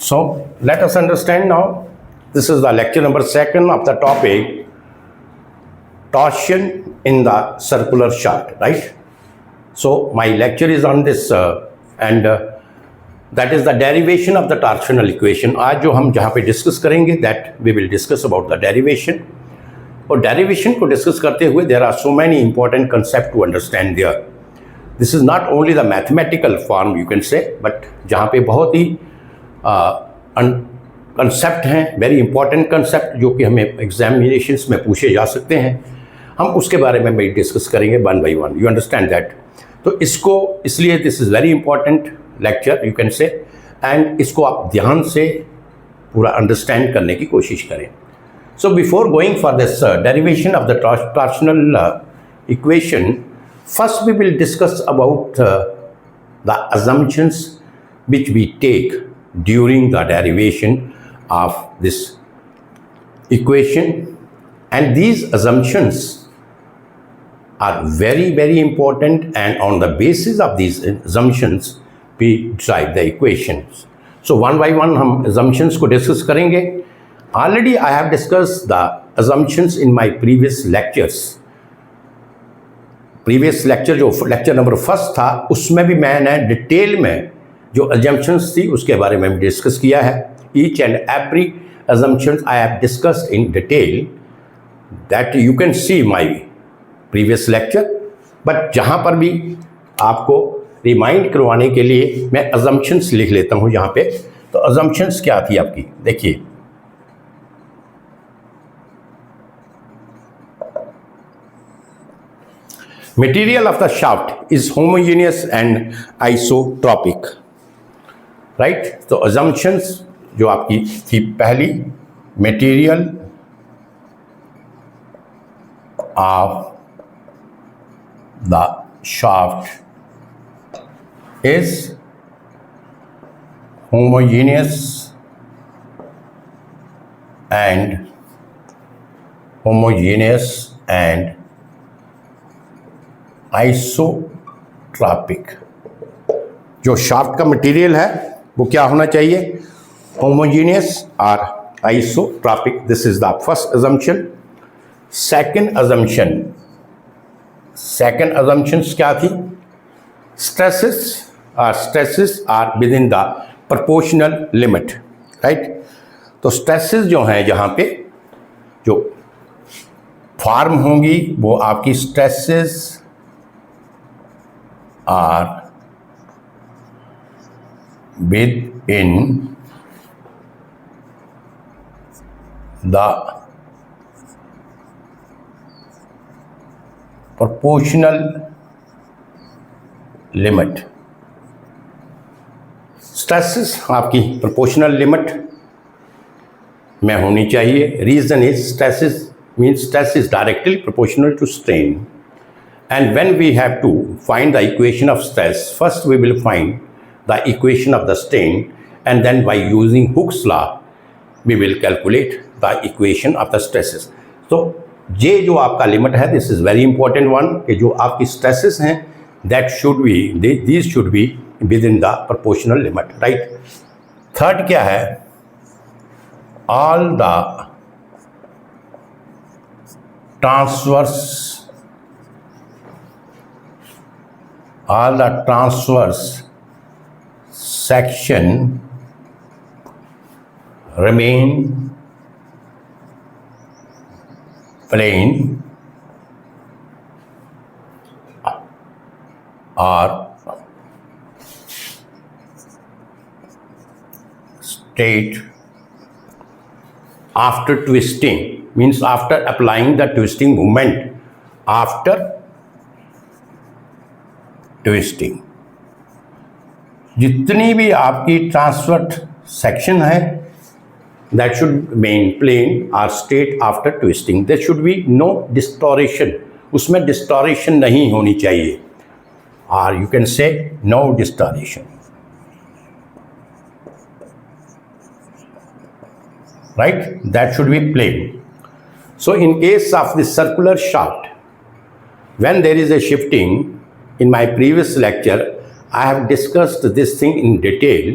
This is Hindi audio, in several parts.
So let us understand now. This is the lecture number 2 of the topic torsion in the circular shaft, right? So my lecture is on this and that is the derivation of the torsional equation. आज जो हम जहाँ पे डिस्कस करेंगे that we will discuss about the derivation. और derivation को डिस्कस करते हुए there are so many important concepts to understand there. This is not only the mathematical form you can say, but जहाँ पे बहुत ही कंसेप्ट हैं, वेरी इंपॉर्टेंट कंसेप्ट जो कि हमें एग्जामिनेशंस में पूछे जा सकते हैं, हम उसके बारे में भी डिस्कस करेंगे one by one. You understand that? तो इसको इसलिए this is very important lecture you can से, एंड इसको आप ध्यान से पूरा अंडरस्टैंड करने की कोशिश करें. So before going for this derivation of the torsional equation, first we will discuss about the assumptions which we take during the derivation of this equation, and these assumptions are very very important, and on the basis of these assumptions we derive the equations. So one by one हम assumptions को discuss करेंगे. Already I have discussed the assumptions in my previous lectures. Previous lecture जो lecture number 1 था, उसमें भी मैंने डिटेल में जो assumptions थी उसके बारे में डिस्कस किया है. Each and every assumptions I have discussed in detail, that you can see my previous lecture. But जहाँ पर भी आपको रिमाइंड करवाने के लिए मैं assumptions लिख लेता हूँ यहाँ पे. तो assumptions क्या थी आपकी, देखिए. Material of the shaft is homogeneous and isotropic, right? तो assumptions जो आपकी थी पहली, material of the shaft is homogeneous and isotropic. जो शाफ्ट का मटेरियल है वो क्या होना चाहिए? होमोजीनियस और isotropic. This is the first assumption. Second assumptions क्या थी? Stresses are within the proportional limit, right? तो स्ट्रेसेस जो हैं यहाँ पे जो फॉर्म होंगी वो आपकी stresses are within the proportional limit. Stresses आपकी प्रोपोर्शनल लिमिट में होनी चाहिए. Reason is stresses means stress is directly proportional to strain. And when we have to find the equation of stress, first we will find the equation of the strain, and then by using Hooke's law, we will calculate the equation of the stresses. So, ये जो आपका लिमिट है, this is very important one, कि जो आपकी stresses हैं, that should be, these should be within the proportional limit, right? Third क्या है? All the transverse section remain plane or straight after twisting, means after applying the twisting moment, after twisting. जितनी भी आपकी ट्रांसवर्स सेक्शन है that should main plane or straight after twisting. There should be no distortion, उसमें डिस्टोरेशन नहीं होनी चाहिए, और you can say no distortion, right? That should be plane. So in case of the circular shaft, when there is a shifting, in my previous lecture I have discussed this thing in detail,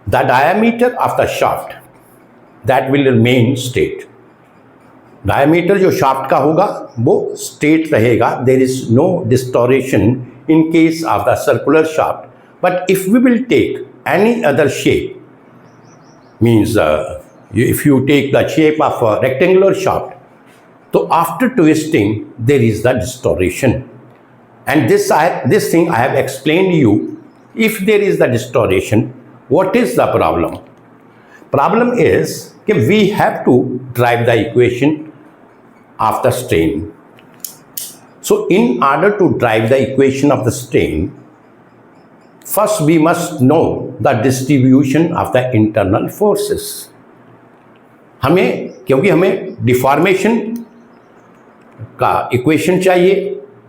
the diameter of the shaft that will remain straight. Diameter जो शाफ्ट का होगा वो स्ट्रेट रहेगा. There is no distortion in case of the circular shaft. But if we will take any other shape, means if you take the shape of a rectangular shaft, so after twisting there is the distortion, and this thing I have explained you. If there is the distortion, what is the problem? Problem is that we have to derive the equation of the strain. So in order to derive the equation of the strain, first we must know the distribution of the internal forces. क्योंकि हमें डिफॉर्मेशन का इक्वेशन चाहिए,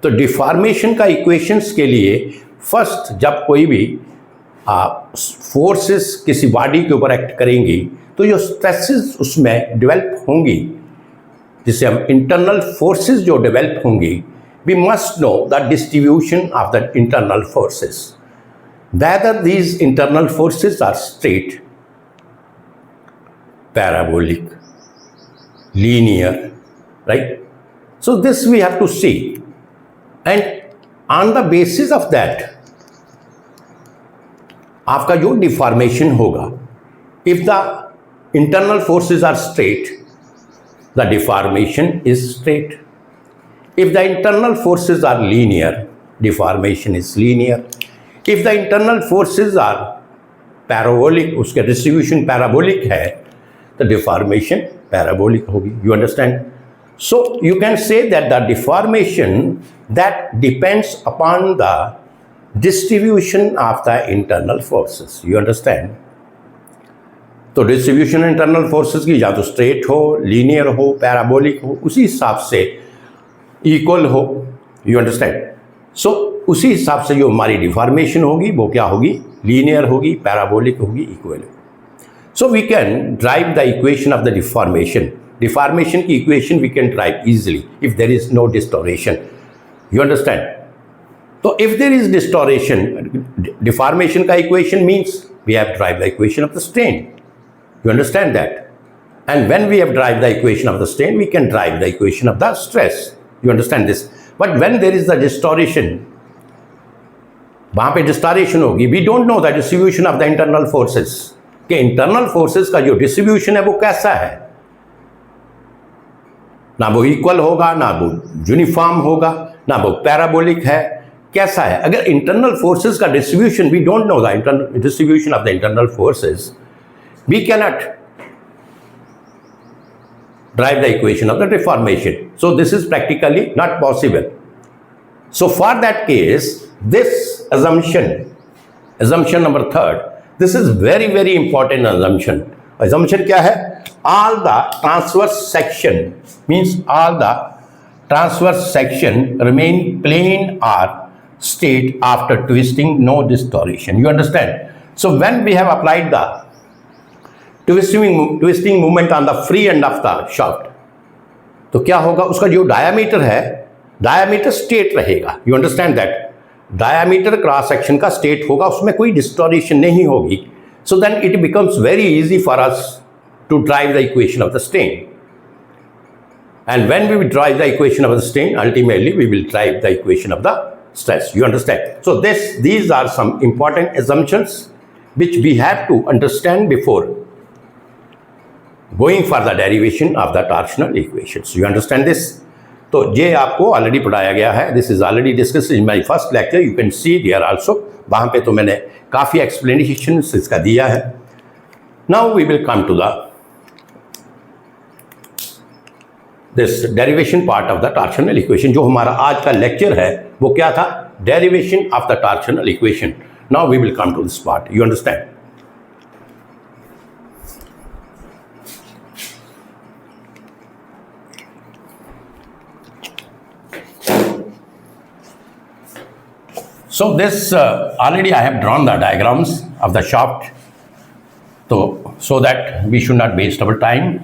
तो डिफॉर्मेशन का इक्वेशंस के लिए फर्स्ट जब कोई भी फोर्सेस किसी बॉडी के ऊपर एक्ट करेंगी तो जो स्ट्रेसेस उसमें डेवलप होंगी, जिसे हम इंटरनल फोर्सेस जो डेवलप होंगी, we must know the distribution of the internal forces, whether these internal forces are straight, parabolic, linear, right? So this we have to see, and on the basis of that आपका जो डिफॉर्मेशन होगा, if the internal forces are straight, the deformation is straight. If the internal forces are linear, deformation is linear. If the internal forces are parabolic, उसका distribution parabolic है, the deformation parabolic होगी. You understand? So you can say that the deformation that depends upon the distribution of the internal forces. You understand? तो distribution internal forces की या तो straight हो, linear हो, parabolic हो, उसी हिसाब से equal हो. You understand? So उसी हिसाब से जो हमारी deformation होगी वो क्या होगी? Linear होगी, parabolic होगी, equal होगी. So we can derive the equation of the deformation. Deformation की equation we can derive easily if there is no distortion. You understand? So if there is distortion, deformation का equation means we have derived the equation of the strain. You understand that? And when we have derived the equation of the strain, we can derive the equation of the stress. You understand this? But when there is the distortion, वहाँ पे distortion होगी, we don't know the distribution of the internal forces. कि इंटरनल फोर्सेस का जो डिस्ट्रीब्यूशन है वो कैसा है, ना वो इक्वल होगा, ना वो यूनिफॉर्म होगा, ना वो पैराबोलिक है, कैसा है. अगर इंटरनल फोर्सेस का distribution, we don't know the internal distribution of the internal forces, we cannot derive the equation of the deformation. So this is practically not possible. So for that case this assumption number third, this is very very important assumption. Assumption क्या है? All the transverse section, means all the transverse section remain plane or straight after twisting, no distortion. You understand? So when we have applied the twisting movement on the free end of the shaft, तो क्या होगा? उसका जो diameter है, diameter straight रहेगा. You understand that? Diameter cross section का स्ट्रेट होगा, उसमें कोई डिस्टोरेशन नहीं होगी. So then it becomes very easy for us to drive the equation of the strain. And when we will drive the equation of the strain, ultimately we will drive the equation of the stress. You understand? So these are some important assumptions which we have to understand before going for the derivation of the torsional equations. You understand this? तो ये आपको ऑलरेडी पढ़ाया गया है. This is already discuss in my first lecture. You can see there also. वहाँ पे तो मैंने काफ़ी एक्सप्लेनेशन इसका दिया है. Now we will come to the this derivation part of the torsional equation. जो हमारा आज का लेक्चर है वो क्या था? Derivation of the torsional equation. Now we will come to this part. You understand? So this already I have drawn the diagrams of the shaft, so that we should not waste our time.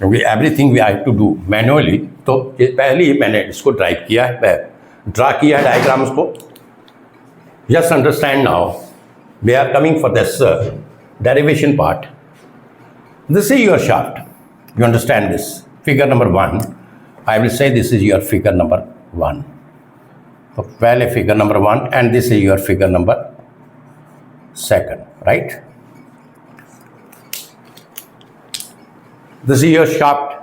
Everything we have to do manually. तो पहले ही मैंने इसको ड्राइव किया है, ड्रा किया है डायग्राम्स को. Just understand now. We are coming for this derivation part. This is your shaft. You understand this? Figure number 1. I will say this is your figure number 1. So पहले figure number 1 and this is your figure number 2, right? This is your shaft.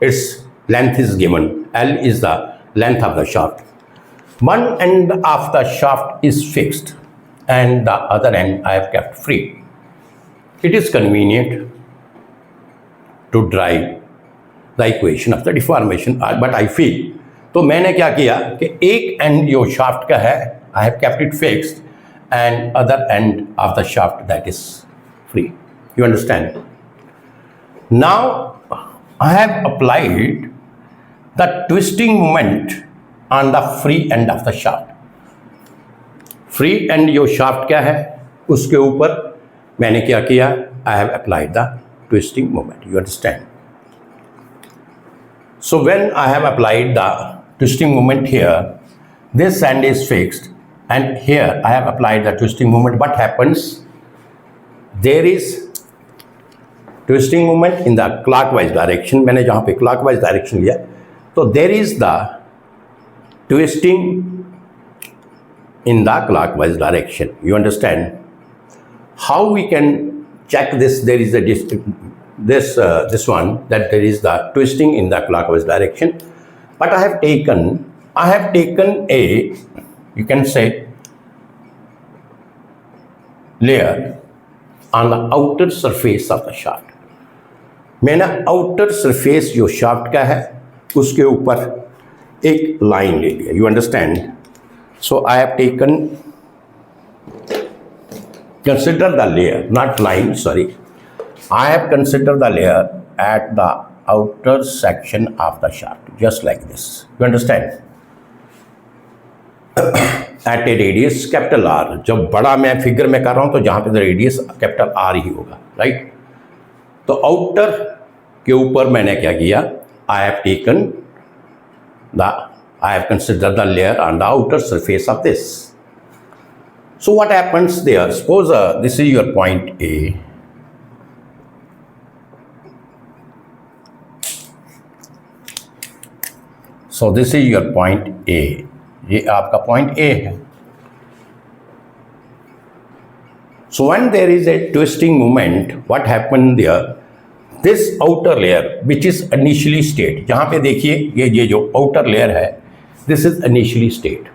Its length is given. L is the length of the shaft. One end of the shaft is fixed and the other end I have kept free. It is convenient to derive the equation of the deformation, but I feel, तो मैंने क्या किया कि एक एंड जो शाफ्ट का है I have kept it fixed and other end of the shaft that is free. You understand? Now I have applied the twisting moment on the free end of the shaft. Free end जो shaft क्या है उसके ऊपर मैंने क्या किया, I have applied the twisting moment. You understand? So when I have applied the twisting moment here, this end is fixed and here I have applied the twisting moment. What happens? There is twisting moment in the clockwise direction. मैंने जहाँ पे clockwise direction लिया, तो there is the twisting in the clockwise direction. You understand? How we can check this? There is a this one, that there is the twisting in the clockwise direction. But I have taken a, you can say, layer on the outer surface of the shaft. मैंने outer surface जो shaft का है उसके ऊपर एक line ले लिया. You understand? So I have taken, consider the layer, not line, sorry. I have considered the layer at the outer section of the shaft, just like this. You understand? At a radius capital R. जब बड़ा मैं फिगर में कर रहा हूँ तो जहाँ पे रेडियस कैपिटल R ही होगा, राइट? तो आउटर के ऊपर मैंने क्या किया, I have considered the layer on the outer surface of this. So what happens there? Suppose this is your point A. So this is your point A. ये आपका point A है. So when there is a twisting moment, what happened there? This outer layer, which is initially straight, जहाँ पे देखिए ये जो outer layer है, this is initially straight.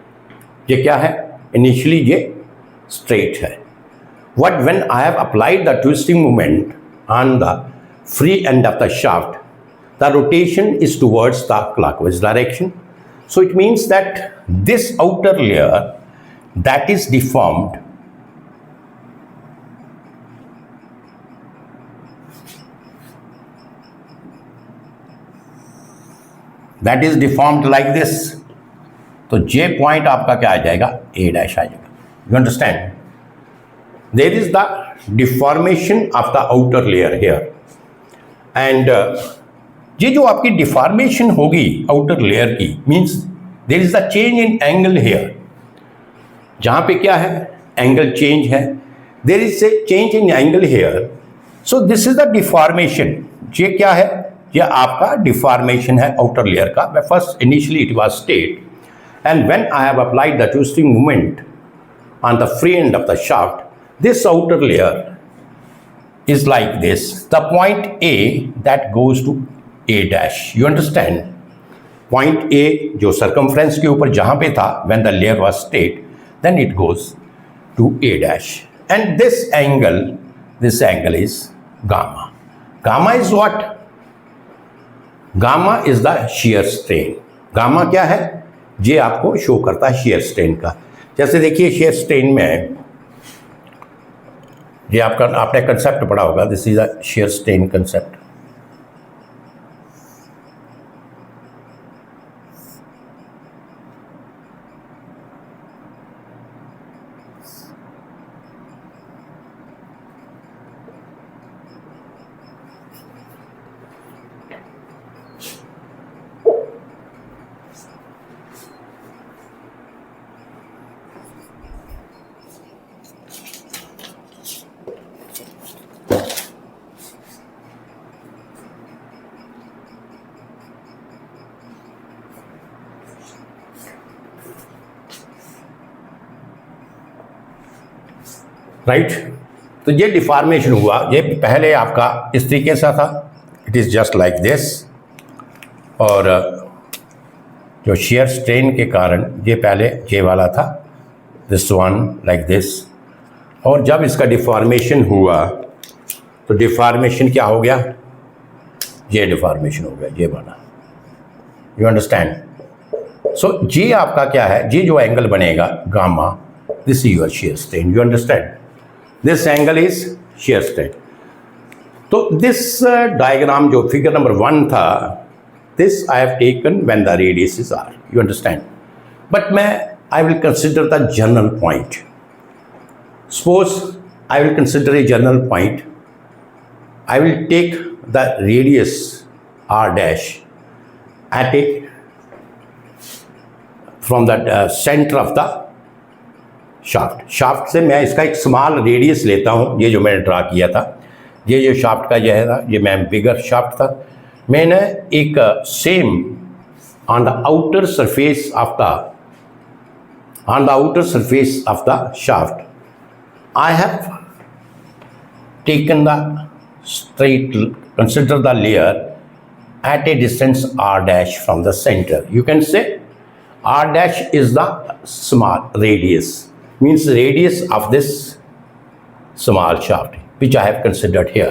ये क्या है? Initially ये straight है. When I have applied the twisting moment on the free end of the shaft, the rotation is towards the clockwise direction. So it means that this outer layer that is deformed like this. तो J point आपका क्या आ जाएगा? A dash आ जाएगा. You understand? There is the deformation of the outer layer here. And ये जो आपकी डिफॉर्मेशन होगी आउटर लेयर की, means there is the change in angle here. जहाँ पे क्या है? एंगल चेंज है. There is a change in angle here. So this is the deformation. ये क्या है? ये आपका डिफॉर्मेशन है आउटर लेयर का. First initially it was straight and when I have applied the twisting movement on the free end of the shaft, this outer layer is like this. The point A that goes to A dash. You understand? Point A जो circumference के ऊपर जहाँ पे था, when the layer was straight, then it goes to A dash. And this angle is gamma. Gamma is what? Gamma is the shear strain. Gamma क्या है? ये आपको शो करता है shear strain का. जैसे देखिए shear strain में ये आपने कंसेप्ट पढ़ा होगा. This is a shear strain concept. Right. तो ये डिफॉर्मेशन हुआ, ये पहले आपका इस तरीके से था, it is just like this, और जो शेयर स्ट्रेन के कारण ये पहले ये वाला था, दिस वन लाइक दिस, और जब इसका डिफॉर्मेशन हुआ तो डिफॉर्मेशन क्या हो गया, ये डिफॉर्मेशन हो गया, ये वाला, यू अंडरस्टैंड। सो जी आपका क्या है, जी जो एंगल बनेगा gamma, this is your shear strain, you understand, this angle is shear strain. तो दिस डायग्राम जो फिगर नंबर 1 था, this I have taken when the radius is R, you understand, but मैं I will consider the general point. Suppose I will consider a general point, I will take the radius r dash at a from the center of the shaft. Shaft से मैं इसका एक स्मॉल रेडियस लेता हूँ, ये जो मैंने ड्रा किया था, ये जो शाफ्ट का ये है, ये मैं बिगर शाफ्ट था, मैंने एक same on the outer surface of the shaft, I have taken the straight, consider the layer at a distance r dash from the center. You can say r dash is the small radius, means radius of this small shaft which I have considered here.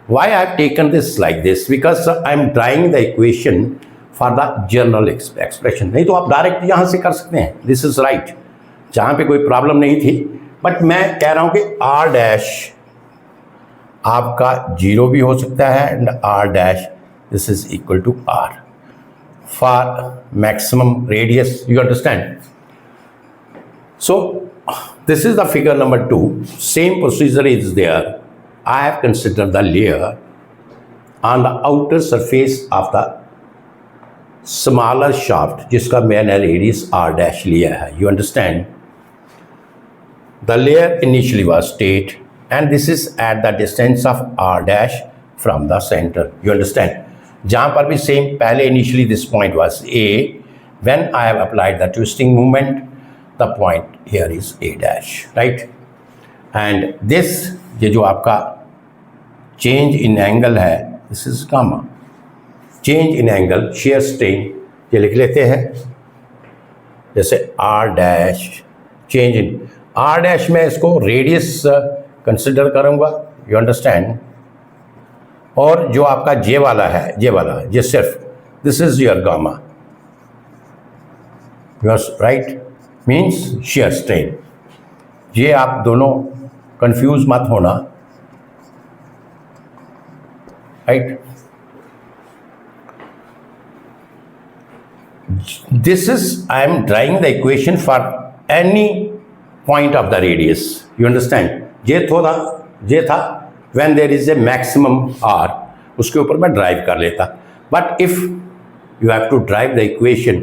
Why I have taken this like this? Because I am drawing the equation for the general expression. नहीं तो आप डायरेक्ट यहाँ से कर सकते हैं, this is right, जहाँ पे कोई प्रॉब्लम नहीं थी, बट मैं कह रहा हूँ कि r dash आपका 0 भी हो सकता है, and r dash this is equal to r for maximum radius, you understand. So this is the figure number 2, same procedure is there. I have considered the layer on the outer surface of the smaller shaft जिसका मैंने radius r dash लिया है, you understand. The layer initially was straight and this is at the distance of r dash from the center, you understand. जहाँ पर भी same, पहले initially this point was A, when I have applied the twisting moment, the point here is A dash, right. And this, ये जो आपका change in angle है, this is gamma, change in angle, shear strain, ये लिख लेते हैं जैसे r dash, change in r dash में इसको radius कंसिडर करूँगा, यू अंडरस्टैंड। और जो आपका जे वाला है, ये सिर्फ this is your gamma, your right, means shear strain. ये आप दोनों कंफ्यूज मत होना, right. This is I am drawing the equation for any point of the radius, you understand. ये था when there is a maximum r, उसके ऊपर मैं ड्राइव कर लेता, but if you have to drive the equation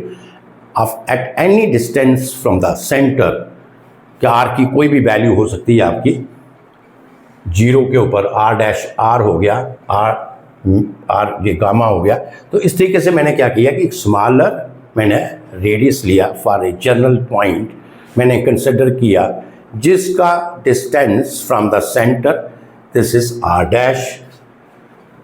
of at any distance from the centre, क्या r की कोई भी वैल्यू हो सकती है आपकी 0 के ऊपर, r डैश r हो गया, r ये गामा हो गया। तो इस तरीके से मैंने क्या किया कि स्मॉलर मैंने रेडियस लिया फॉर ए जनरल पॉइंट, मैंने कंसिडर किया जिसका distance from the centre, this is r dash,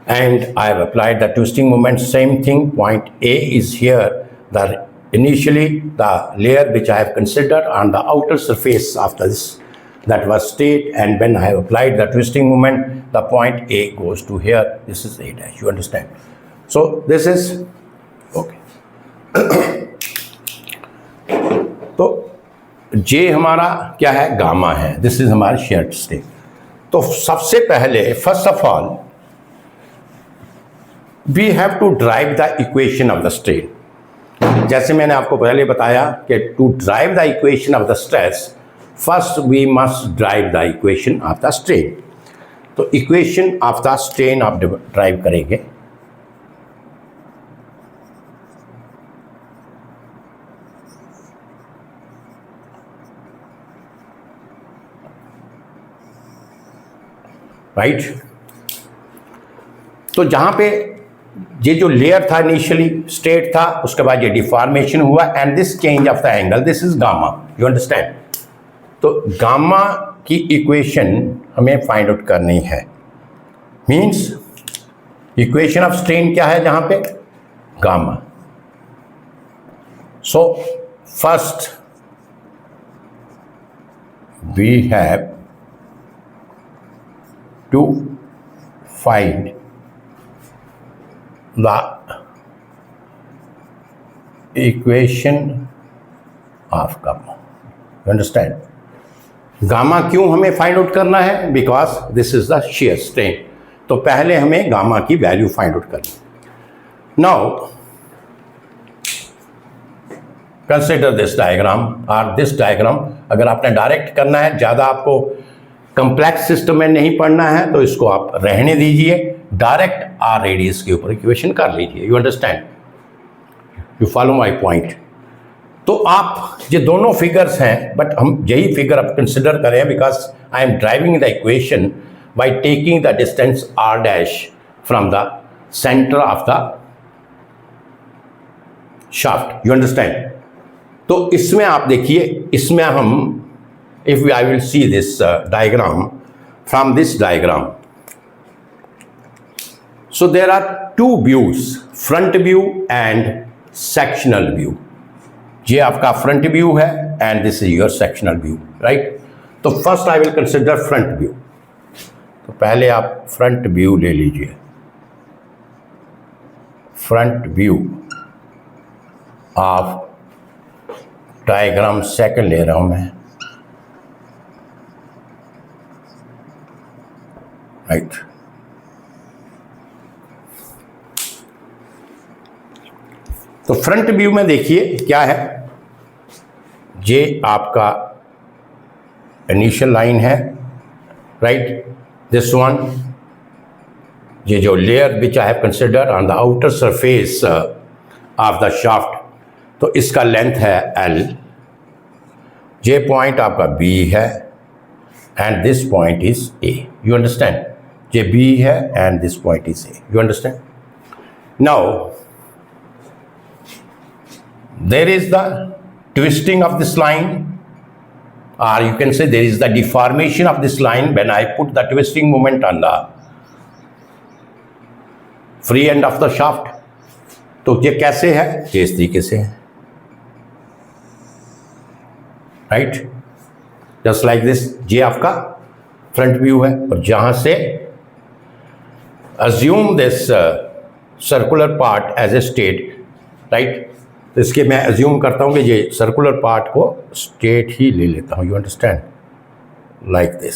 and I have applied the twisting moment, same thing, point A is here, the initially the layer which I have considered on the outer surface of this, that was straight, and when I have applied the twisting moment, the point A goes to here, this is A dash, you understand. So this is okay. तो J हमारा क्या है, गामा है, दिस इज हमारा शेयर स्ट्रेन। तो सबसे पहले first of all we have to drive the equation of the strain. जैसे मैंने आपको पहले बताया कि to drive the equation of the stress, first we must drive the equation of the strain. तो इक्वेशन ऑफ द स्ट्रेन आप ड्राइव करेंगे, राइट। तो जहाँ पे ये जो लेयर था इनिशियली स्ट्रेट था, उसके बाद ये डिफॉर्मेशन हुआ, and this change of the angle, this is gamma, you understand. तो गामा की इक्वेशन हमें फाइंड आउट करनी है। मीन्स इक्वेशन ऑफ स्ट्रेन क्या है जहां पे, gamma. So first we have to find the equation of gamma. You understand? Gamma क्यों हमें फाइंड आउट करना है? Because this is the shear strain। तो पहले हमें गामा की वैल्यू फाइंड आउट करनी। नाउ कंसिडर दिस डायग्राम और दिस डायग्राम। अगर आपने डायरेक्ट करना है, ज़्यादा आपको कंप्लेक्स सिस्टम में नहीं पढ़ना है, तो इसको आप रहने दीजिए, डायरेक्ट आर रेडियस के ऊपर इक्वेशन कर लीजिए। You understand? You follow my point? तो आप ये दोनों फिगर्स हैं, बट हम यही फिगर अब कंसिडर करें because I am driving the equation by taking the distance r dash from the centre of the shaft. You understand? तो इसमें आप देखिए, इसमें हम if I will see this diagram from this diagram, so there are two views, front view and sectional view. ये आपका फ्रंट व्यू है and this is your sectional view, right? तो first I will consider front view. तो पहले आप फ्रंट व्यू ले लीजिए। Front view of diagram second ले रहा हूं मैं, राइट? तो फ्रंट व्यू में देखिए क्या है, ये आपका इनिशियल लाइन है, राइट? दिस वन, ये जो layer which I have consider on the outer surface of the shaft, तो इसका लेंथ है L। ये पॉइंट आपका B है and this point is A। You understand? ये B है and this point is A। You understand? Now there is the twisting of this line, or you can say there is the deformation of this line when I put the twisting moment on the free end of the shaft। तो ये कैसे है? ये इस तरीके से है, राइट? Just like this. ये आपका फ्रंट व्यू है, और जहां से assume this circular part as a state, right? तो इसके मैं अज्यूम करता हूँ कि ये सर्कुलर पार्ट को स्ट्रेट ही ले लेता हूँ। You understand? Like this.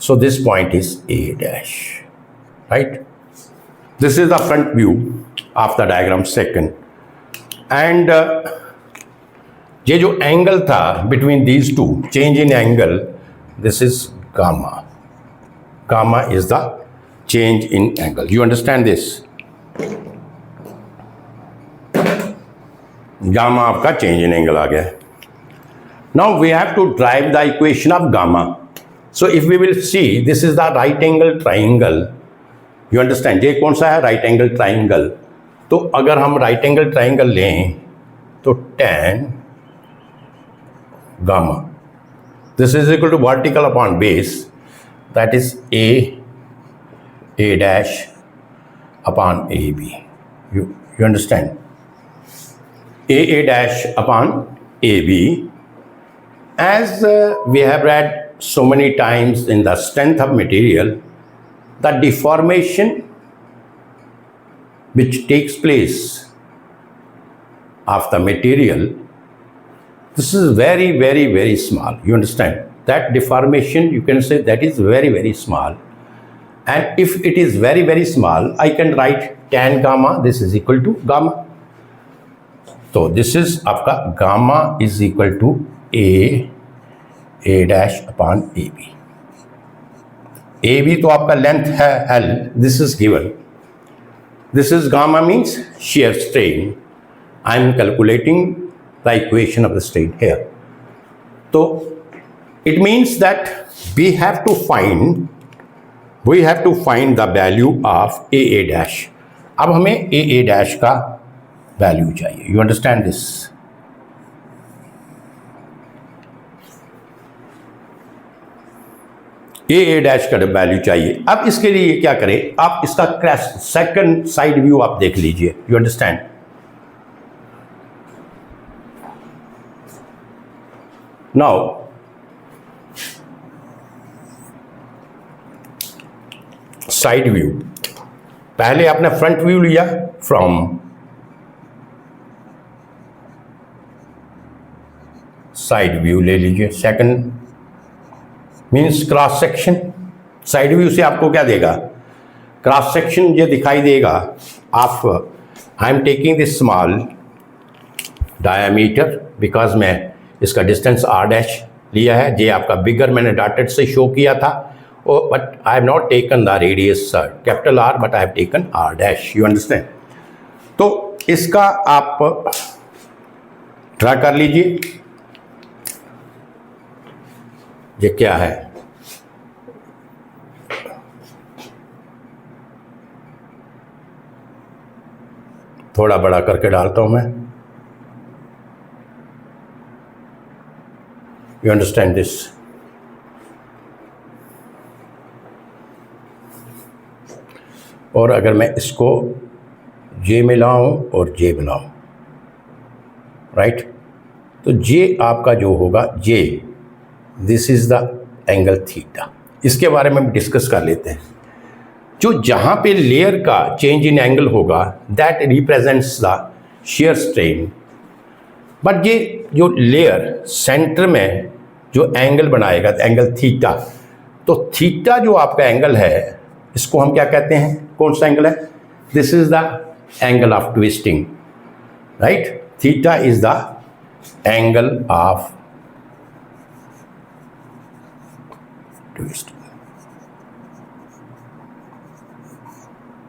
So this point is A dash, right? This is the front view of the diagram second. And ये जो एंगल था between these to, change in angle, this is gamma. Gamma is the change in angle. You understand this? Gamma आपका चेंज इन एंगल आ गया। Now we have to drive the equation of gamma. So if we will see, this is the right angle triangle. You understand? ये कौन सा है? Right angle triangle. तो अगर हम राइट एंगल ट्राइंगल लें तो tan gamma, this is equal to vertical upon base, that is A dash upon AB। you understand? A dash upon AB, as we have read so many times in the strength of material, the deformation which takes place of the material, this is very, very, very small. You understand? That deformation, you can say that is very, very small. And if it is very, very small, I can write tan gamma, this is equal to gamma. तो दिस इज आपका gamma is equal to A dash upon AB। AB तो आपका लेंथ है L, this is given. This is gamma means shear strain। I am calculating the equation of the strain here. तो it means that we have to find the value of A dash. अब हमें A डैश का वैल्यू चाहिए। You understand this? A dash का वैल्यू चाहिए। अब इसके लिए क्या करें, आप इसका क्रैश सेकंड साइड व्यू आप देख लीजिए। You understand. Now side view, पहले आपने फ्रंट व्यू लिया फ्रॉम साइड व्यू ले लीजिए। Second means cross section. Side view से आपको क्या देगा, क्रॉस सेक्शन ये दिखाई देगा। आप I am taking this small diameter because मैं इसका डिस्टेंस आर डैश लिया है। ये आपका बिगर मैंने डॉटेड से शो किया था, but I have not taken the radius capital R, but I have taken R dash. You understand. तो इसका आप ड्रा कर लीजिए। ये क्या है, थोड़ा बड़ा करके डालता हूं मैं। You understand this. और अगर मैं इसको जे में लाऊं और जे में लाऊं, राइट, तो जे आपका जो होगा J, this is the angle theta. इसके बारे में डिस्कस कर लेते हैं। जो जहां पे लेयर का चेंज इन एंगल होगा that represents the shear strain. But ये जो लेयर सेंटर में जो एंगल बनाएगा एंगल थीटा, तो थीटा जो आपका एंगल है इसको हम क्या कहते हैं, कौन सा एंगल है, this is the angle of twisting, right. Theta is the angle of twisting,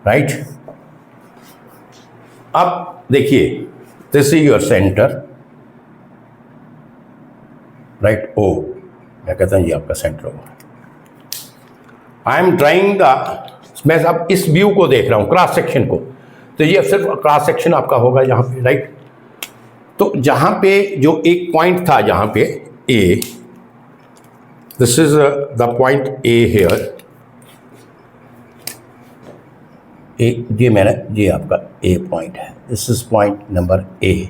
right. अब देखिए, this is your centre, right, O, मैं कहता हूं ये आपका सेंटर होगा। आई एम ड्राइंग द, मैं अब इस व्यू को देख रहा हूं, क्रॉस सेक्शन को, तो ये सिर्फ क्रॉस सेक्शन आपका होगा यहाँ पे, राइट। तो जहां पे जो एक पॉइंट था, जहां पे A, this is the point A here, ये मेरा, ये आपका ए पॉइंट है, this is point number A.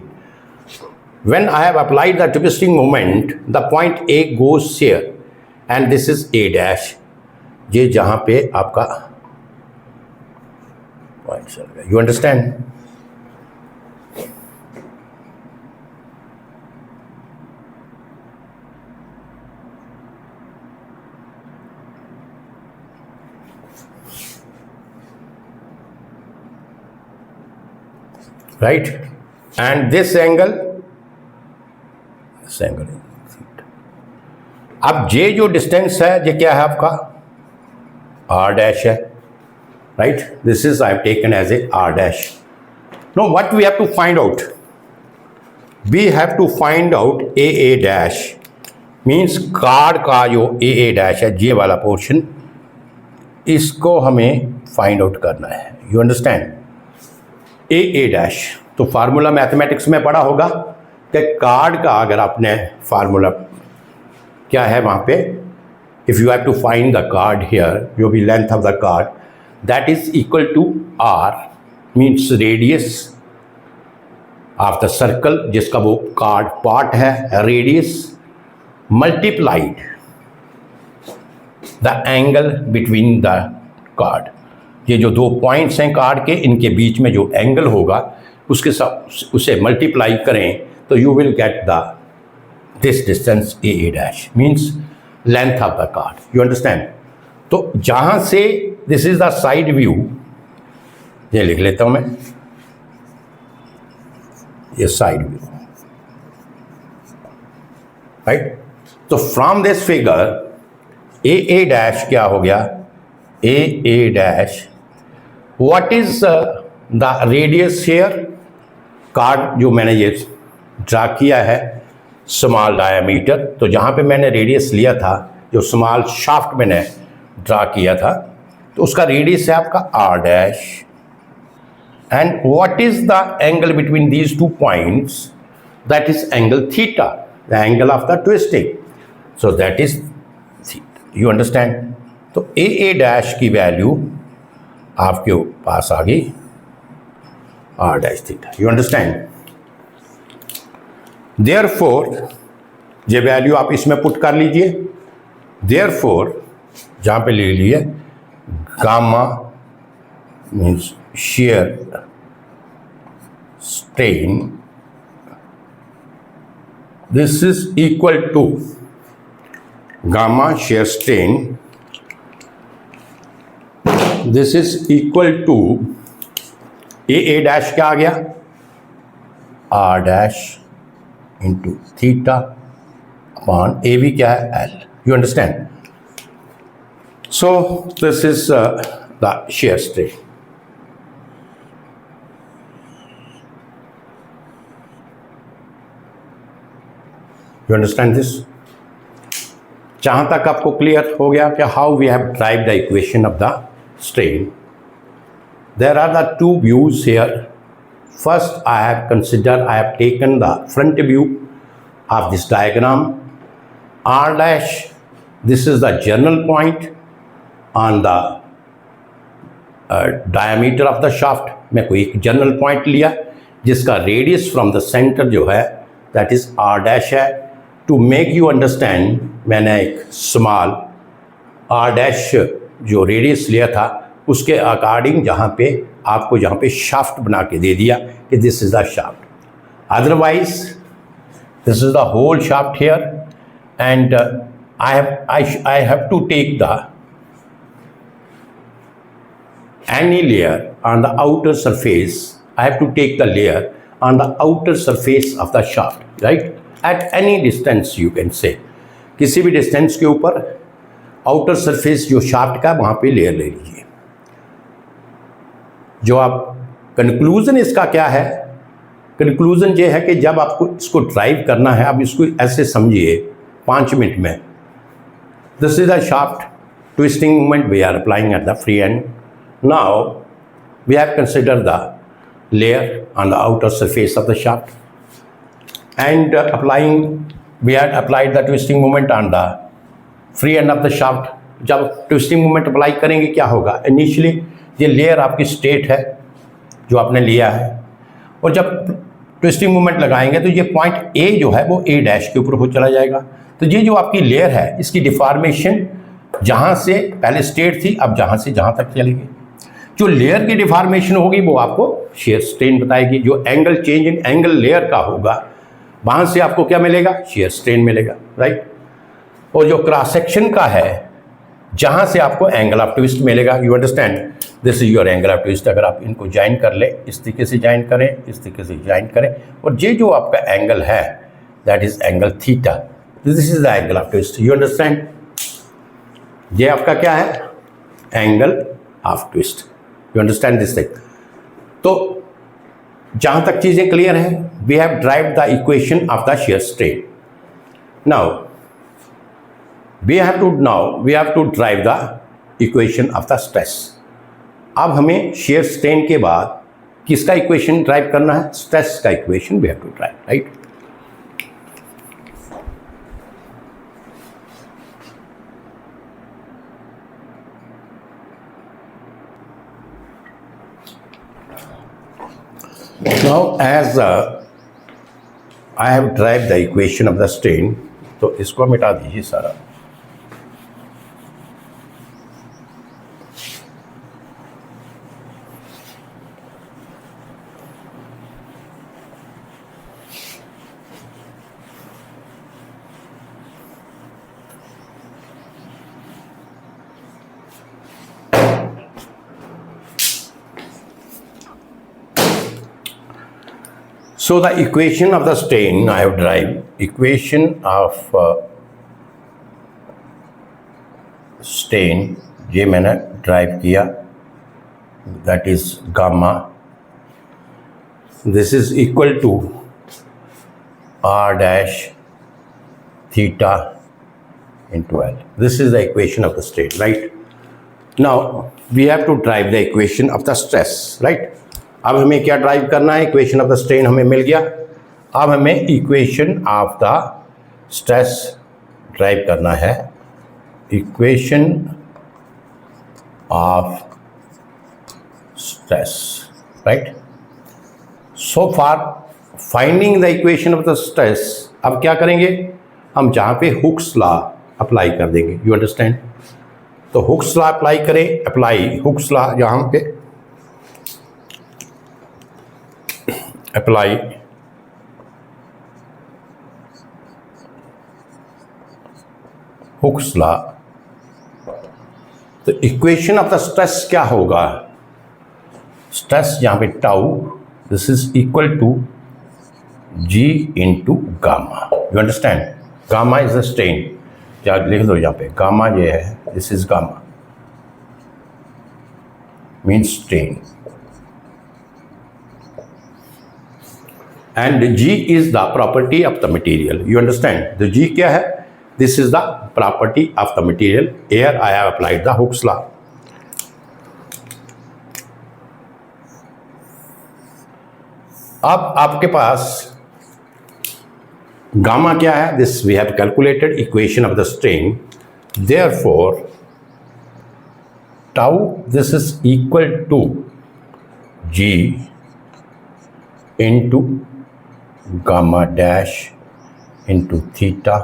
When I have applied the twisting moment, the point A goes here and this is A dash. ये जहां पे आपका पॉइंट चल गया। You understand. right, and this angle अब जे जो डिस्टेंस है ये क्या है आपका, आर डैश है, right. This is I have taken as a R dash. No what we have to find out, we have to find out A dash, means chord का जो ए डैश है, जे वाला पोर्शन, इसको हमें फाइंड आउट करना है। You understand. ए डैश, तो फार्मूला मैथमेटिक्स में पढ़ा होगा कि कार्ड का अगर आपने फार्मूला क्या है वहाँ पे, if you have to find the chord here, जो भी length of the chord, that is equal to R, means radius of the circle, जिसका वो कार्ड पार्ट है, radius multiplied the angle between the chord. ये जो दो पॉइंट्स हैं कार्ड के, इनके बीच में जो एंगल होगा उसके साथ उसे मल्टीप्लाई करें तो you will get the this distance A dash, means length of the chord. You understand. तो जहां से this is the side view, ये लिख लेता हूं मैं, ये साइड व्यू, राइट। तो from this figure A dash क्या हो गया, A dash, what is the radius here, chord जो मैंने ये ड्रा किया है स्मॉल डायामीटर, तो जहाँ पे मैंने रेडियस लिया था, जो स्मॉल शाफ्ट मैंने ड्रा किया था, तो उसका रेडियस है आपका R dash. And what is the angle between these two points, that is angle theta, the angle of the twisting, so that is theta. You understand. तो ए डैश की वैल्यू आपके पास आ गई R dash theta. You understand? Therefore ये वैल्यू आप इसमें पुट कर लीजिए। देयरफॉर जहाँ पे ले लिए gamma means shear strain, this is equal to gamma shear strain, this is equal to a dash क्या आ गया r dash into theta upon a भी क्या है l. You understand? So this is the shear strain. You understand this? जहाँ तक आपको क्लियर हो गया कि how we have drive the equation of the strain. There are the two views here. First, I have taken the front view of this diagram. R dash, this is the general point on the diameter of the shaft. मैं कोई एक जनरल पॉइंट लिया जिसका रेडियस फ्रॉम द सेंटर जो है दैट इज R डैश है. टू मेक यू अंडरस्टैंड मैंने एक स्मॉल R डैश जो रेडियस लिया था उसके अकॉर्डिंग जहाँ पे आपको जहाँ पे शाफ्ट बना के दे दिया कि this is the shaft. Otherwise this is the whole shaft here and I have to take the any layer on the outer surface. I have to take the layer on the outer surface of the shaft, right? At any distance you can say. किसी भी डिस्टेंस के ऊपर आउटर सरफेस जो शाफ्ट का वहाँ पे लेयर ले लीजिए. जो आप कंक्लूजन इसका क्या है? कंक्लूजन ये है कि जब आपको इसको ड्राइव करना है आप इसको ऐसे समझिए 5 मिनट में. This is the shaft twisting movement we are applying at the free end. Now we have considered the layer on the outer surface of the shaft and we had applied the twisting moment on the free end of the shaft. जब twisting moment अप्लाई करेंगे क्या होगा? इनिशियली ये लेयर आपकी स्ट्रेट है जो आपने लिया है और जब ट्विस्टिंग मूवमेंट लगाएंगे तो ये पॉइंट ए जो है वो ए डैश के ऊपर हो चला जाएगा. तो ये जो आपकी लेयर है इसकी डिफॉर्मेशन जहाँ से पहले स्ट्रेट थी अब जहाँ से जहाँ तक चलेगी. जो लेयर की डिफॉर्मेशन होगी वो आपको शेयर स्ट्रेन बताएगी. जो angle change in angle layer का होगा वहाँ से आपको क्या मिलेगा? शेयर स्ट्रेन मिलेगा, राइट. और जो क्रॉस सेक्शन का है जहाँ से आपको एंगल ऑफ ट्विस्ट मिलेगा. You understand? This is your angle of twist. अगर आप इनको ज्वाइन कर ले इस तरीके से ज्वाइन करें इस तरीके से ज्वाइन करें और ये जो आपका एंगल है that is angle theta. This is the angle of twist. You understand? ये आपका क्या है? Angle of twist. You understand this thing? तो जहाँ तक चीज़ें क्लियर हैं we have derived the equation of the shear strain. Now we have to derive the equation of the stress. अब हमें shear strain के बाद किसका इक्वेशन ड्राइव करना है? स्ट्रेस का equation we have to derive, right? Now as I have derived the equation of the strain, तो इसको मिटा दीजिए सारा. So the equation of the strain I have derived, equation of strain ये मैंने ड्राइव किया that is gamma. This is equal to R dash theta into L. This is the equation of the strain, right? Now we have to derive the equation of the stress, right? अब हमें क्या ड्राइव करना है? इक्वेशन ऑफ द स्ट्रेन हमें मिल गया. अब हमें equation of the stress drive करना है. Equation of stress, right. So far finding the equation of the stress, अब क्या करेंगे, हम जहाँ पे हुक्स लॉ अप्लाई कर देंगे, यू अंडरस्टैंड। तो हुक्स लॉ अप्लाई करें, अप्लाई हुक्स लॉ, जहाँ पे अप्लाई हुक्स लॉ, तो इक्वेशन ऑफ द स्ट्रेस क्या होगा, स्ट्रेस यहाँ पे tau, this is equal to G into gamma, you understand. Gamma is the strain, क्या लिख दो यहाँ पे, गामा ये है, this is gamma means strain, and G is the property of the material, you understand. तो G क्या है, this is the property of the material, here I have applied the Hooke's law। अब आपके पास गामा क्या है, this we have calculated equation of the strain, therefore tau this is equal to G into gamma dash into theta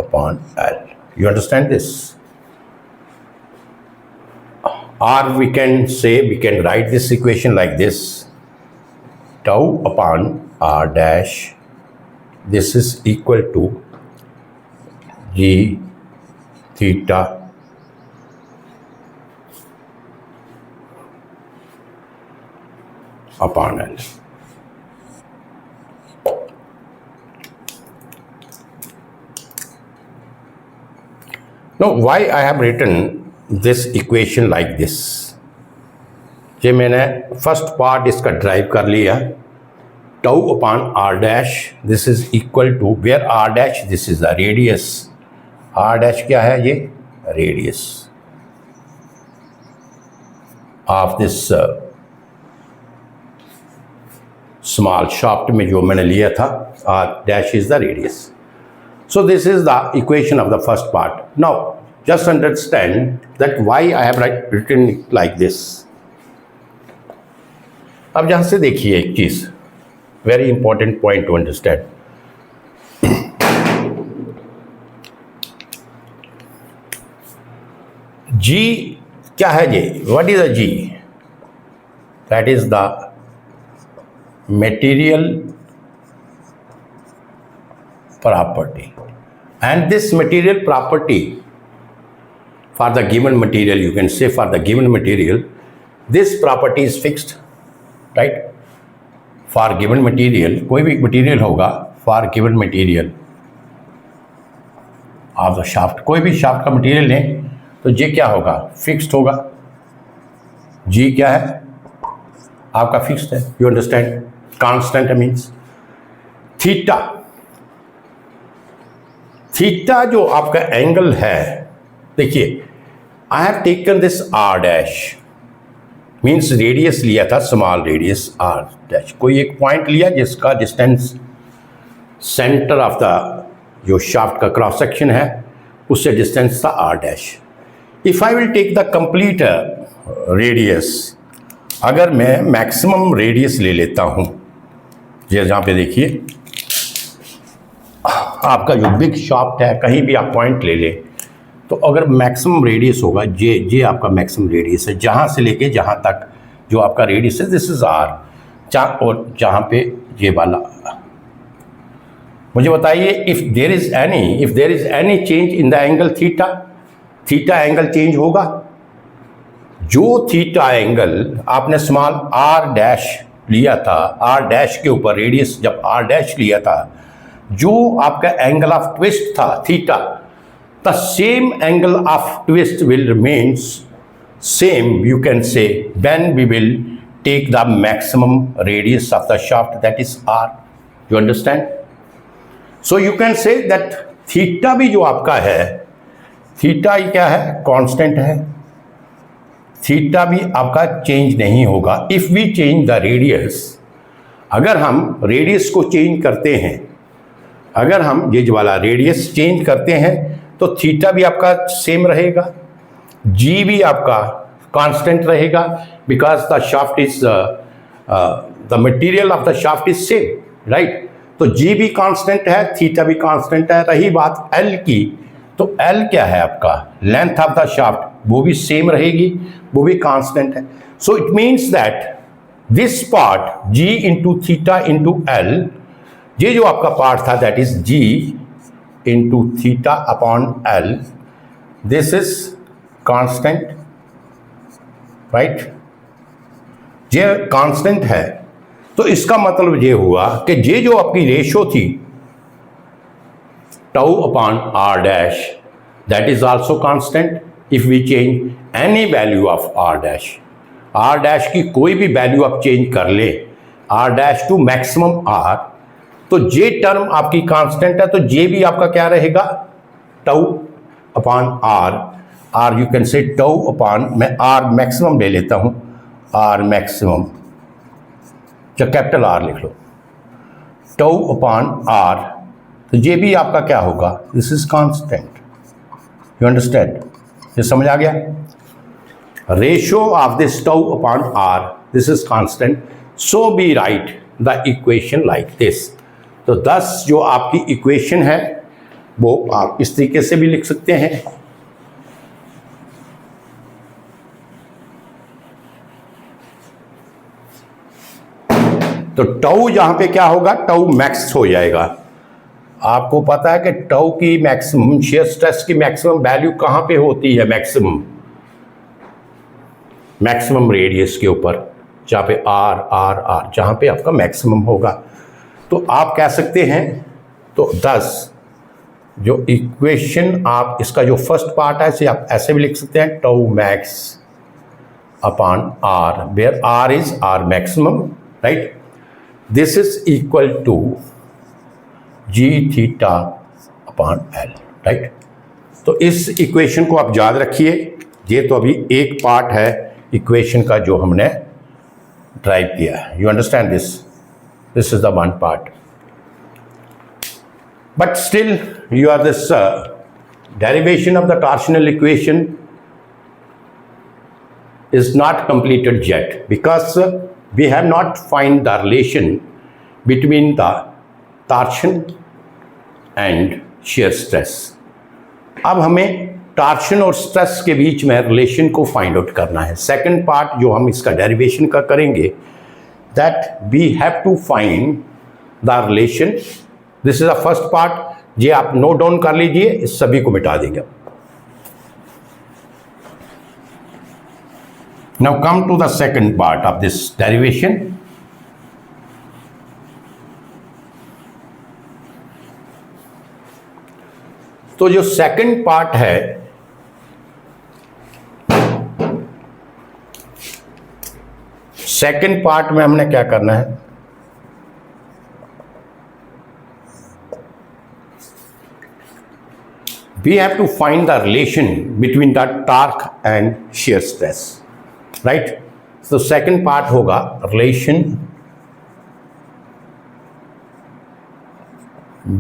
upon L, you understand this? Or we can say, we can write this equation like this, tau upon R dash, this is equal to G theta upon L. Now, why I have written this equation like this? ये मैंने फर्स्ट पार्ट इसका ड्राइव कर लिया, tau upon R dash, this is equal to where R dash, this is the radius, R dash क्या है, ये radius of this small shaft में जो मैंने लिया था, R dash is the radius. So this is the equation of the first part. Now just understand that why I have written it like this. अब यहाँ से देखिए एक चीज, very important point to understand. G क्या है जी, what is a G? That is the material property, and this material property for the given material, you can say for the given material, this property is fixed, right? For given material, कोई भी material होगा, for given material of the shaft, कोई भी shaft का material लें तो J क्या होगा, fixed होगा। G क्या है, आपका fixed है, you understand, constant means। Theta, theta जो आपका एंगल है, देखिए I have taken this R dash, means radius लिया था, स्मॉल रेडियस आर डैश, कोई एक पॉइंट लिया जिसका डिस्टेंस सेंटर ऑफ द जो शाफ्ट का क्रॉस सेक्शन है उससे डिस्टेंस था R dash. If I will take the complete radius, अगर मैं मैक्सिमम रेडियस ले लेता हूँ, जहाँ पे देखिए आपका जो बिग शाफ्ट है, कहीं भी आप पॉइंट ले लें, तो अगर मैक्सिमम रेडियस होगा जे आपका मैक्सिमम रेडियस है, जहाँ से लेके जहाँ तक जो आपका रेडियस है, दिस इज आर। और जहाँ पे ये वाला, मुझे बताइए if there is any change in the angle theta, theta angle change होगा। जो थीटा एंगल आपने स्मॉल आर डैश लिया था, आर डैश के ऊपर रेडियस जब आर डैश लिया था, जो आपका एंगल ऑफ ट्विस्ट था theta, the same angle of twist will remains same, you can say, when we will take the maximum radius of the shaft, that is R, you understand. So you can say that theta भी जो आपका है, थीटा ही क्या है, कांस्टेंट है, थीटा भी आपका चेंज नहीं होगा। If we change the radius, अगर हम रेडियस को चेंज करते हैं, अगर हम ये वाला रेडियस चेंज करते हैं तो थीटा भी आपका सेम रहेगा, जी भी आपका कांस्टेंट रहेगा because the shaft is the material of the shaft is same, right. तो जी भी कांस्टेंट है, थीटा भी कांस्टेंट है। रही बात एल की, तो एल क्या है आपका, लेंथ ऑफ द शाफ्ट, वो भी सेम रहेगी, वो भी कांस्टेंट है। So it means that this part G into theta into L, ये जो आपका पार्ट था that is G into theta upon L, this is constant, right. ये कांस्टेंट है, तो इसका मतलब ये हुआ कि ये जो आपकी रेशो थी tau upon R dash, that is also constant if we change any value of R dash. R dash की कोई भी वैल्यू आप चेंज कर ले, R dash to maximum R, तो ये टर्म आपकी कांस्टेंट है, तो ये भी आपका क्या रहेगा, tau upon R. Or you can say tau upon, मैं आर मैक्सिमम ले लेता हूं, आर मैक्सिमम, चाहे कैपिटल आर लिख लो, टाउ अपॉन आर, तो ये भी आपका क्या होगा, this is constant. You understand, ये समझ आ गया। Ratio of this tau upon R, this is constant, so we write the equation like this. तो 10 जो आपकी इक्वेशन है वो आप इस तरीके से भी लिख सकते हैं। तो टाउ यहां पे क्या होगा, टाउ मैक्स हो जाएगा। आपको पता है कि टाउ की मैक्सिमम, शियर स्ट्रेस की मैक्सिमम वैल्यू कहां पे होती है, मैक्सिमम रेडियस के ऊपर, जहां पे आर आर आर, जहां पे आपका मैक्सिमम होगा। तो आप कह सकते हैं, तो 10 जो इक्वेशन आप, इसका जो फर्स्ट पार्ट है इसे आप ऐसे भी लिख सकते हैं, tau max upon R, where R is R maximum, right. This is equal to G theta upon L, right. तो इस इक्वेशन को आप याद रखिए। ये तो अभी एक पार्ट है इक्वेशन का जो हमने ड्राइव किया है। You understand this, this is the one part, but still you are this derivation of the torsional equation is not completed yet because we have not find the relation between the torsion and shear stress. अब हमें टॉर्शन और स्ट्रेस के बीच में रिलेशन को फाइंड आउट करना है। सेकंड पार्ट जो हम इसका डेरिवेशन का करेंगे, that we have to find the relation. This is the first part, ये आप नोट डाउन कर लीजिए, इस सभी को मिटा देंगे। Now come to the second part of this derivation. तो जो सेकंड पार्ट है, सेकंड पार्ट में हमने क्या करना है, we have to find the relation between the torque and shear stress, right? So second part होगा relation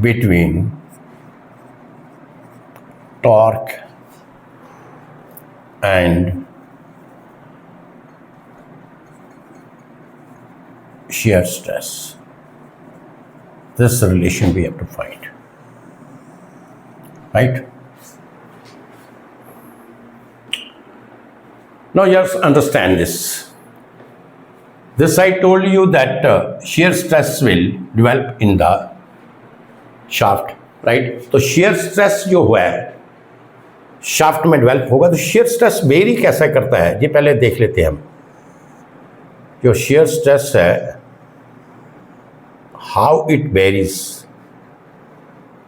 between torque and shear stress. This relation we have to find, right? Now just understand this. This I told you that shear stress will develop in the shaft, right? तो shear stress जो हुआ है शाफ्ट में डेवलप होगा। तो shear stress वेरी कैसा करता है, ये पहले देख लेते हैं हम। जो shear stress है, how it varies,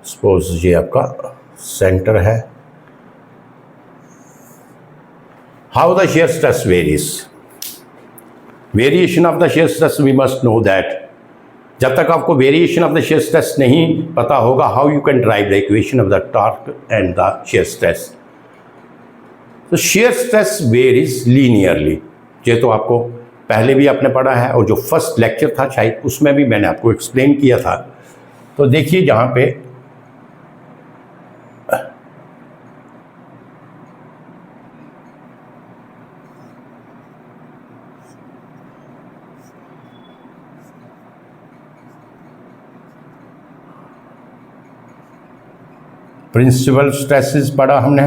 suppose ये आपका सेंटर है, how the shear stress varies. Variation of the shear stress we must know that. जब तक आपको variation of the shear stress नहीं पता होगा, how you can derive the equation of the torque and the shear stress. So shear stress varies linearly. ये तो आपको पहले भी आपने पढ़ा है, और जो फर्स्ट लेक्चर था शायद उसमें भी मैंने आपको एक्सप्लेन किया था। तो देखिए जहाँ पे प्रिंसिपल स्ट्रेसेस पढ़ा हमने,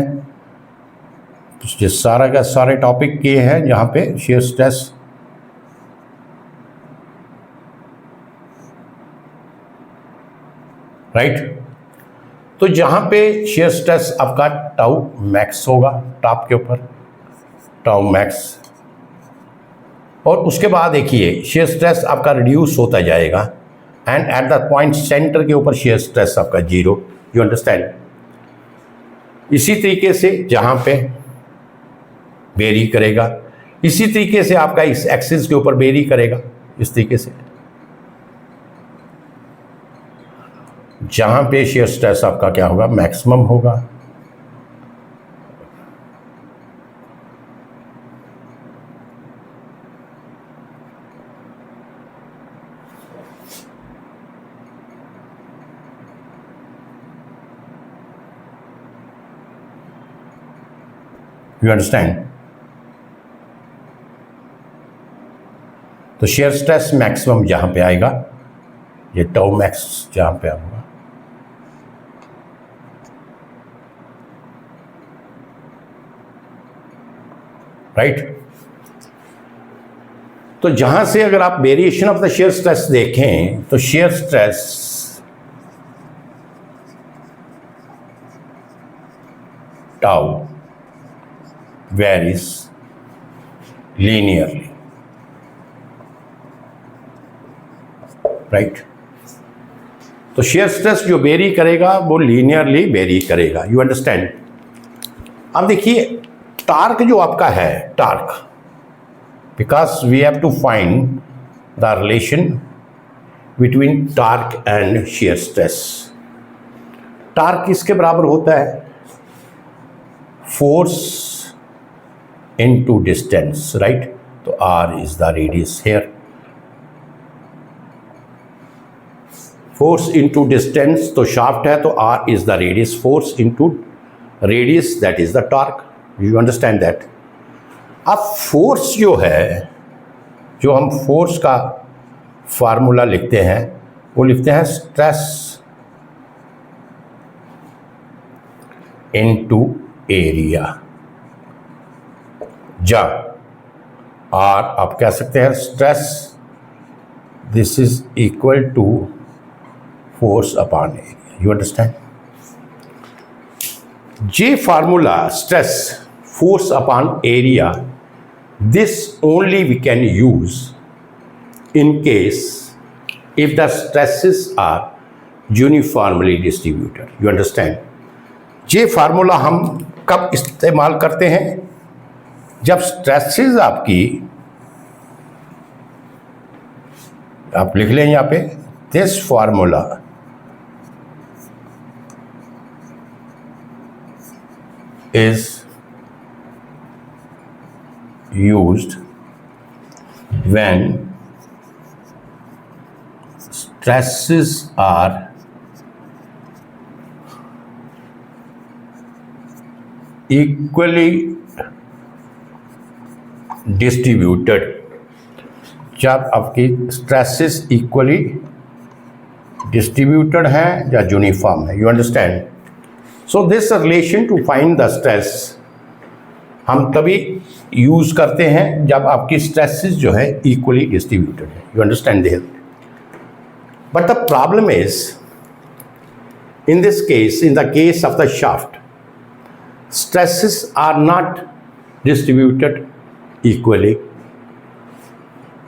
ये सारा का सारे टॉपिक किए हैं जहाँ पे शेयर स्ट्रेस, राइट। तो जहाँ पे शेयर स्ट्रेस आपका टाउ मैक्स होगा, टॉप के ऊपर टाउ मैक्स, और उसके बाद देखिए शेयर स्ट्रेस आपका रिड्यूस होता जाएगा and at the point centre के ऊपर शेयर स्ट्रेस आपका 0। You understand. इसी तरीके से जहाँ पे वेरी करेगा, इसी तरीके से आपका इस एक्सिस के ऊपर वेरी करेगा, इस तरीके से जहाँ पे शेयर स्ट्रेस आपका क्या होगा, मैक्सिमम होगा। You understand. तो शेयर स्ट्रेस मैक्सिमम जहां पे आएगा, ये टाउ मैक्स जहां पे आएगा, राइट। तो जहां से अगर आप variation of the shear stress देखें तो shear stress tau varies linearly, right. तो शेयर स्ट्रेस जो वेरी करेगा वो लीनियरली वेरी करेगा। You understand. अब देखिए टार्क जो आपका है, torque, because we have to find the relation between torque and shear stress. Torque किसके बराबर होता है? Force into distance, right. तो R is the radius here. Force into distance तो शाफ्ट है, तो R is the radius, force into radius that is the torque. You understand that. अब फोर्स जो है, जो हम फोर्स का फार्मूला लिखते हैं वो लिखते हैं स्ट्रेस इनटू एरिया, जा आर आप कह सकते हैं stress, this is equal to force upon area. You understand. J formula, stress, force upon area, this only we can use in case if the stresses are uniformly distributed. You understand? J formula हम कब इस्तेमाल करते हैं? जब स्ट्रेसेस आपकी, आप लिख लें यहाँ पे, this formula is used when stresses are equally distributed। जब आपकी स्ट्रेसेस इक्वली डिस्ट्रीब्यूटेड हैं या यूनिफॉर्म है। You understand. So this relation to find the stress हम तभी यूज करते हैं जब आपकी स्ट्रेसेस जो है इक्वली डिस्ट्रीब्यूटेड है। You understand this. But the problem is in this case, in the case of the shaft, stresses are not distributed equally,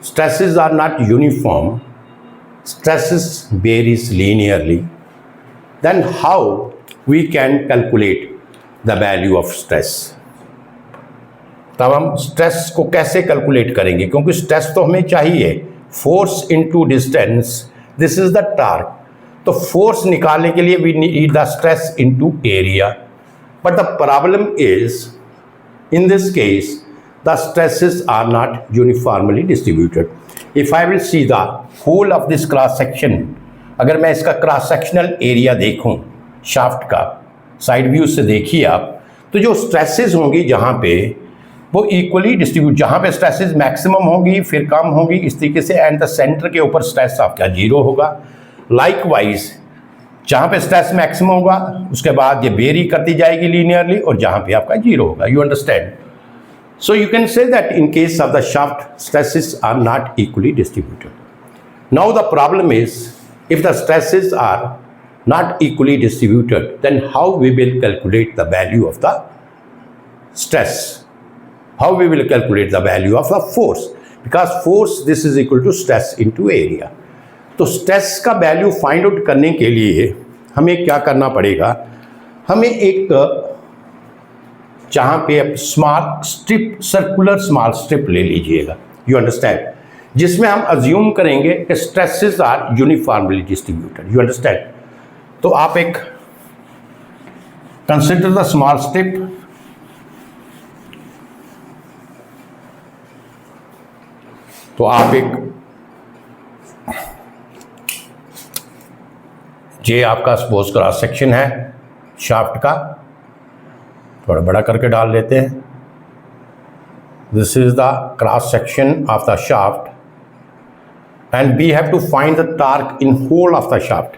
stresses are not uniform, stresses varies linearly. Then how we can calculate the value of stress? तब हम स्ट्रेस को कैसे कैलकुलेट करेंगे, क्योंकि स्ट्रेस तो हमें चाहिए, force into distance, this is the torque. तो फोर्स निकालने के लिए we need the stress into area. But the problem is, in this case, the stresses are not uniformly distributed. If I will see the whole of this cross section, अगर मैं इसका क्रॉस सेक्शनल एरिया देखूं शाफ्ट का, साइड व्यू से देखिए आप, तो जो स्ट्रेसेस होंगी जहाँ पे वो इक्वली डिस्ट्रीब्यूट, जहाँ पे स्ट्रेसेस मैक्सिमम होगी फिर कम होगी, इस तरीके से, एंड द सेंटर के ऊपर स्ट्रेस आपका 0 होगा। लाइकवाइज जहाँ पे स्ट्रेस मैक्सिमम होगा उसके बाद ये वेरी करती जाएगी लीनियरली, और जहाँ पे आपका जीरो होगा। You understand? So you can say that in case of the shaft stresses are not equally distributed. Now the problem is if the stresses are not equally distributed, then how we will calculate the value of the stress? How we will calculate the value of the force? Because force, this is equal to stress into area. तो स्ट्रेस का वैल्यू फाइंड आउट करने के लिए हमें क्या करना पड़ेगा? हमें एक जहाँ पे small strip, circular small strip ले लीजिएगा. You understand? जिसमें हम अज्यूम करेंगे कि stresses are uniformly distributed. You understand? तो आप एक कंसिडर द स्मॉल स्ट्रिप. तो आप एक जे आपका सपोज क्रॉस सेक्शन है शाफ्ट का, थोड़ा बड़ा करके डाल लेते हैं. This is the cross section of the shaft and we have to find the torque in whole of the shaft.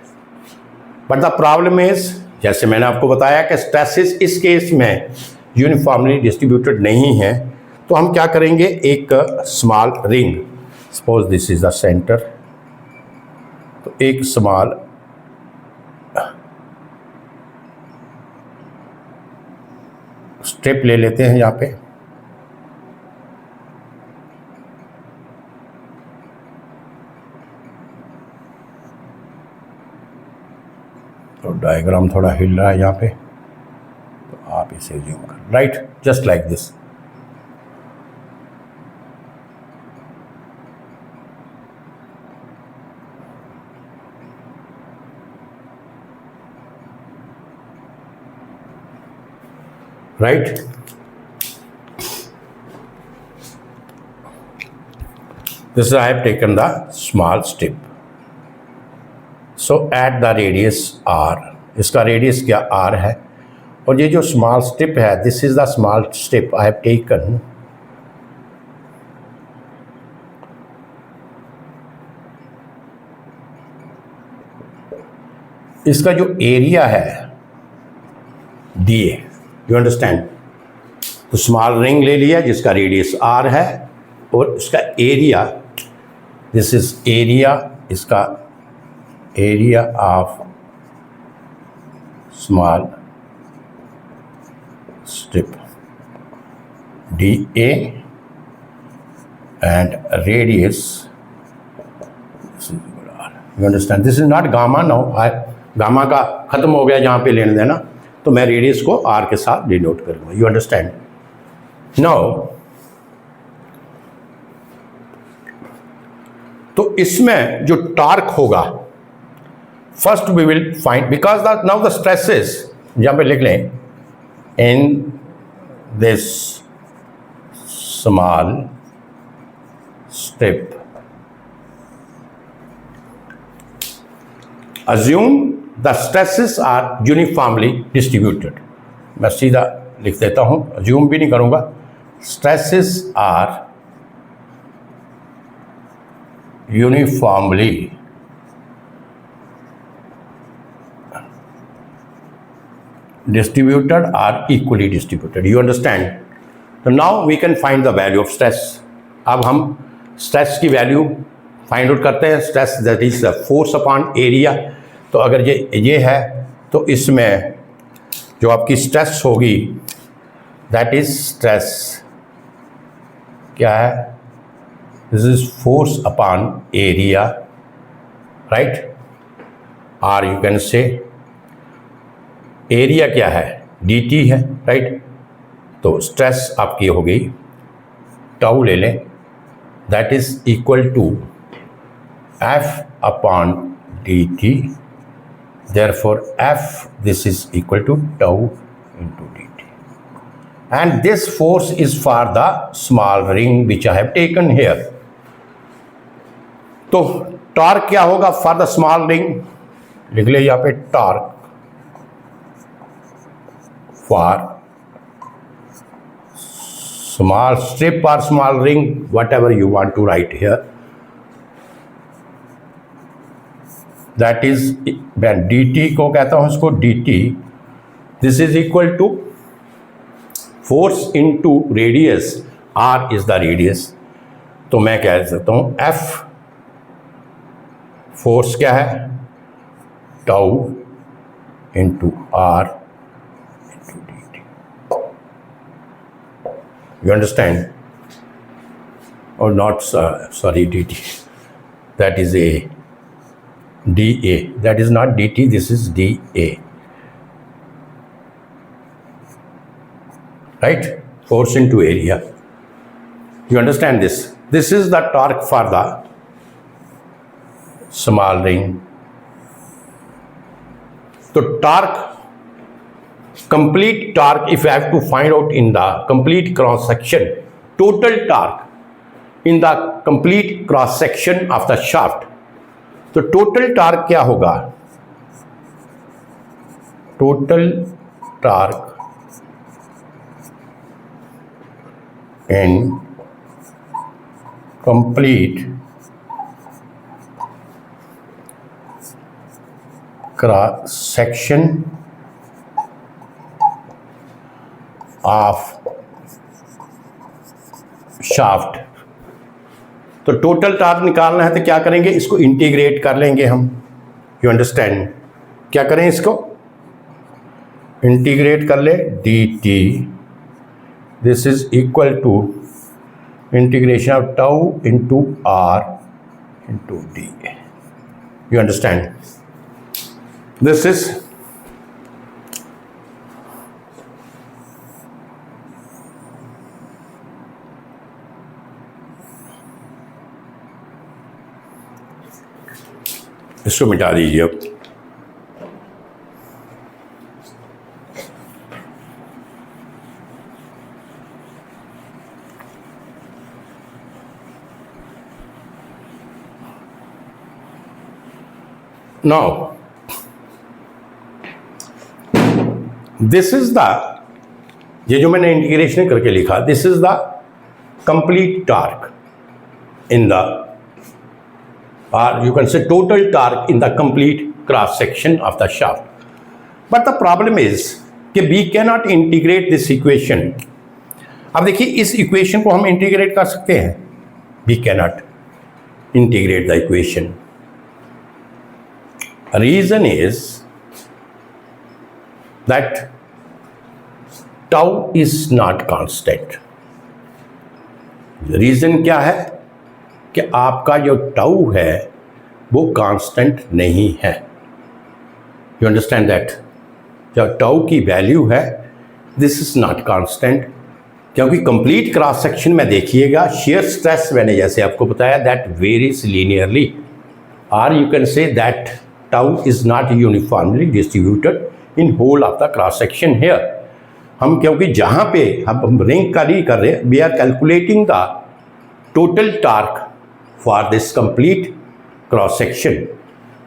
But the problem is, जैसे मैंने आपको बताया कि स्ट्रेसेस इस केस में यूनिफॉर्मली डिस्ट्रीब्यूटेड नहीं है, तो हम क्या करेंगे? एक small ring, suppose this is the centre, तो एक स्मॉल स्ट्रिप ले लेते हैं यहाँ पे. तो डायग्राम थोड़ा हिल रहा है यहाँ पे, तो आप इसे जूम कर, right, just like this. Right? This I have taken the small strip. So at the radius r, इसका रेडियस क्या आर है, और ये जो स्मॉल स्ट्रिप है, this is the small strip I have taken. इसका जो एरिया है डी ए. You understand? तो स्मॉल रिंग ले लिया जिसका रेडियस आर है, और इसका एरिया, दिस इज एरिया, इसका area of small strip dA and radius, you understand? This is not gamma now. Gamma का खत्म हो गया जहाँ पे लेने देना, तो मैं रेडियस को r के साथ डिनोट करूँगा. You understand? नाउ तो इसमें जो टॉर्क होगा, first we will find, because now the stresses, जहाँ पे लिख लें, in this small strip, assume the stresses are uniformly distributed. मैं सीधा लिख देता हूँ, assume भी नहीं करूँगा. Stresses are uniformly distributed or equally distributed. You understand? So now we can find the value of stress. अब हम stress की value find out करते हैं. Stress that is the force upon area. तो अगर ये है, तो इसमें जो आपकी stress होगी, that is stress क्या है? This is force upon area, right? Or you can say area क्या है? dt है, राइट? तो स्ट्रेस आपकी हो गई, टाउ ले लें, that is equal to f upon dt. Therefore f, this is equal to tau into dt. And this force is for the small ring which I have taken here. तो टॉर्क क्या होगा फॉर द स्मॉल रिंग? लिख ले यहाँ पे, torque for small strip or small ring, whatever you want to write here, that is, मैं dt को कहता हूँ इसको dt, this is equal to force into radius, r is the radius, तो मैं कह सकता हूँ F फोर्स क्या है, tau into r into dt. You understand? Or not, sorry, dt. That is a dA. That is not dt, this is dA. Right? Force into area. You understand this? This is the torque for the small ring. So torque, complete torque, if I have to find out in the complete cross section, total torque in the complete cross section of the shaft, तो total torque क्या होगा, total torque in complete cross section of shaft. तो टोटल टॉर्क निकालना है तो क्या करेंगे, इसको इंटीग्रेट कर लेंगे हम. You understand? क्या करें, इसको इंटीग्रेट कर ले, dt, this is equal to integration of tau into r into d. You understand? This is इसको मिटा दीजिए अब. नाउ दिस इज द, ये जो मैंने इंटीग्रेशन करके लिखा, this is the complete torque in the, or you can say total torque in the complete cross section of the shaft. But the problem is कि we cannot integrate this equation. अब देखिए इस equation को हम integrate कर सकते हैं, we cannot integrate the equation. Reason is that tau is not constant. Reason क्या है कि आपका जो टाउ है वो कांस्टेंट नहीं है. You understand that? जो टाउ की वैल्यू है, दिस इज नॉट कांस्टेंट, क्योंकि कंप्लीट क्रॉस सेक्शन में देखिएगा शेयर स्ट्रेस मैंने जैसे आपको बताया दैट वेरीज लीनियरली, और you can say that tau is not uniformly distributed in whole of the cross section here. हम क्योंकि जहाँ पे हम रिंग का नहीं कर रहे, we are calculating the total torque for this complete cross section.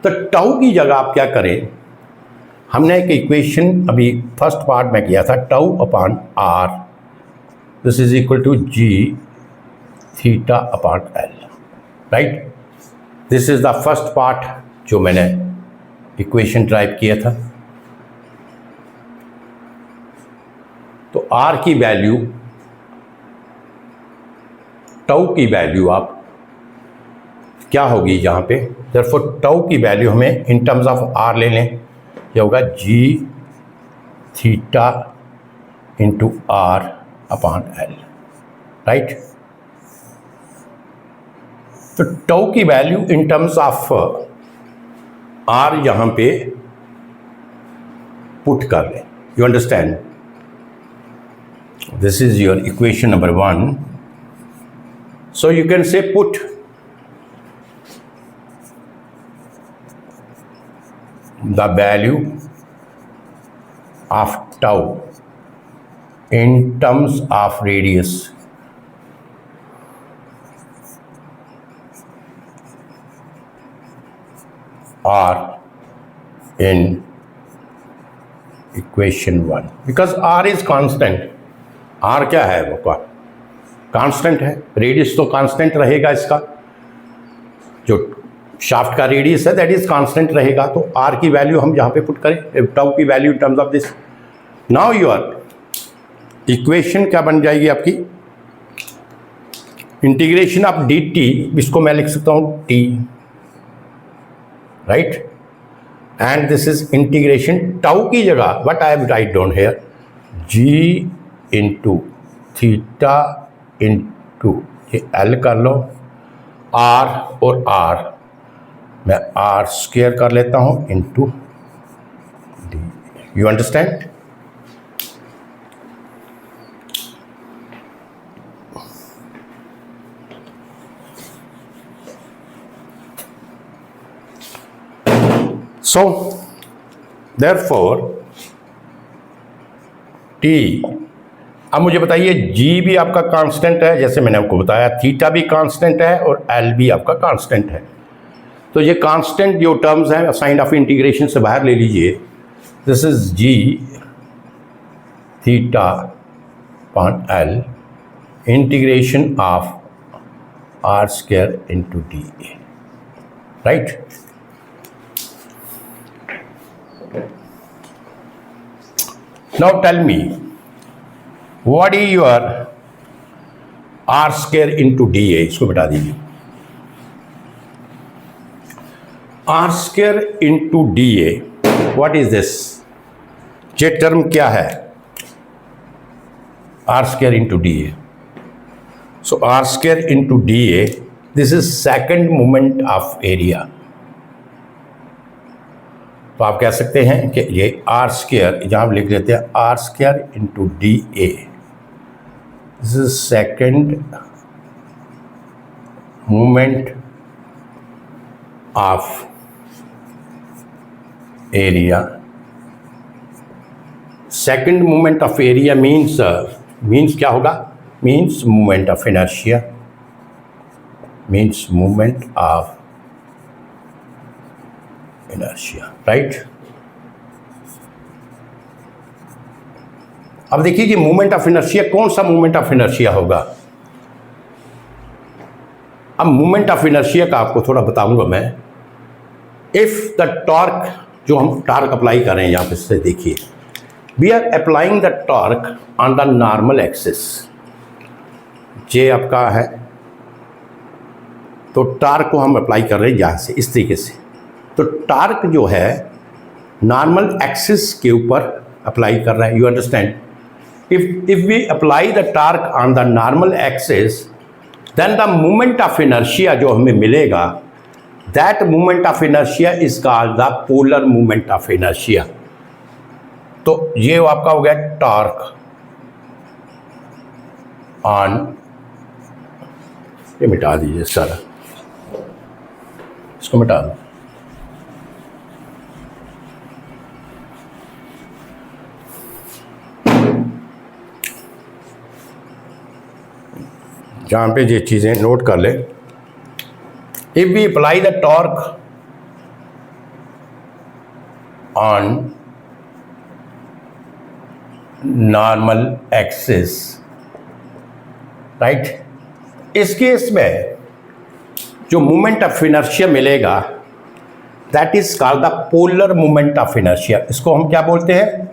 तो टाउ की जगह आप क्या करें, हमने एक इक्वेशन अभी फर्स्ट पार्ट में किया था, tau upon r, this is equal to g theta upon l, right? This is the first part जो मैंने इक्वेशन ड्राइव किया था. तो r की वैल्यू, टाउ की वैल्यू आप क्या होगी यहाँ पे, देयरफॉर टाउ की वैल्यू हमें इन टर्म्स ऑफ r ले लें, ये होगा g theta into r upon l, right? तो टाउ की value in terms of r यहाँ पे पुट कर लें. You understand? This is your equation number 1. So you can से put the value of tau in terms of radius or in equation 1, because r is constant. r क्या है, वो का कांस्टेंट है, रेडियस तो कांस्टेंट रहेगा इसका, जो शाफ्ट का रेडियस है दैट इज कांस्टेंट रहेगा, तो आर की वैल्यू हम जहाँ पे पुट करें, टाउ की value in terms of this. Now your equation क्या बन जाएगी आपकी, इंटीग्रेशन ऑफ डी टी, इसको मैं लिख सकता हूँ T, right, and this is integration tau की जगह what I have write down here, G into theta into ये एल कर लो, आर और आर मैं आर स्क्वायर कर लेता हूँ into D. You understand? So, therefore, T, अब मुझे बताइए G भी आपका कांस्टेंट है, जैसे मैंने आपको बताया, थीटा भी कांस्टेंट है और L भी आपका कांस्टेंट है। तो ये कांस्टेंट जो टर्म्स हैं साइन ऑफ इंटीग्रेशन से बाहर ले लीजिए। This is G theta upon L integration of R square into D, right. Now tell me, what is your R square into dA? इसको बता दीजिए। R square into dA, what is this? ये टर्म क्या है? R square into dA. So R square into dA, this is second moment of area. तो आप कह सकते हैं कि ये आर स्क्वायर, जहाँ हम लिख लेते हैं R square into D A, this is second moment of area. Second moment of area means क्या होगा? Means moment of inertia, means moment of inertia, right. अब देखिए कि मोमेंट ऑफ इनर्शिया कौन सा मोमेंट ऑफ इनर्शिया होगा। अब मोमेंट ऑफ इनर्शिया का आपको थोड़ा बताऊंगा मैं। इफ द टॉर्क, जो हम टॉर्क अप्लाई कर रहे हैं यहां पे से देखिए, we are applying the torque on the normal axis, J आपका है, तो टॉर्क को हम अप्लाई कर रहे हैं यहां से इस तरीके से। तो टॉर्क जो है नॉर्मल एक्सिस के ऊपर अप्लाई कर रहा है। You understand? If we apply the torque on the normal axis, then the moment of inertia जो हमें मिलेगा, that moment of inertia is called the polar moment of inertia. तो ये आपका हो गया टॉर्क ऑन, ये मिटा दीजिए सारा, इसको मिटा दो। जहाँ पे ये चीज़ें नोट कर ले। If we apply the torque on normal axis, right, इस केस में जो मोमेंट ऑफ इनर्शिया मिलेगा that is called the polar moment of inertia. इसको हम क्या बोलते हैं?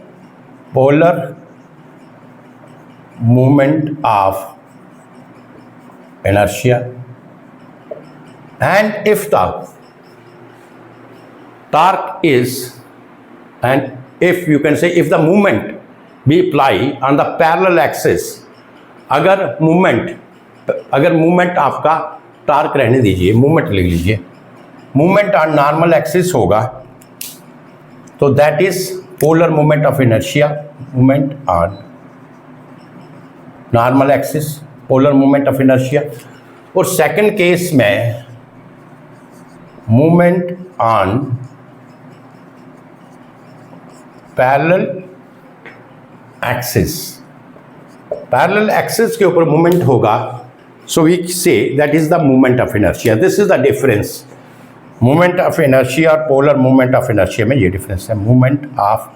Polar moment of inertia. And if the torque is, and if you can say if the moment we apply on the parallel axis, अगर मूवमेंट आपका टॉर्क रहने दीजिए, मूवमेंट लिख लीजिए, मूवमेंट ऑन नॉर्मल एक्सिस होगा तो that is polar movement of inertia, movement on normal axis, polar movement of inertia. और सेकंड केस में movement on parallel axis, parallel axis के ऊपर मूवमेंट होगा, so we say that is the movement of inertia. This is the difference, movement of inertia और पोलर मूवमेंट ऑफ इनर्शिया में ये डिफरेंस है, movement of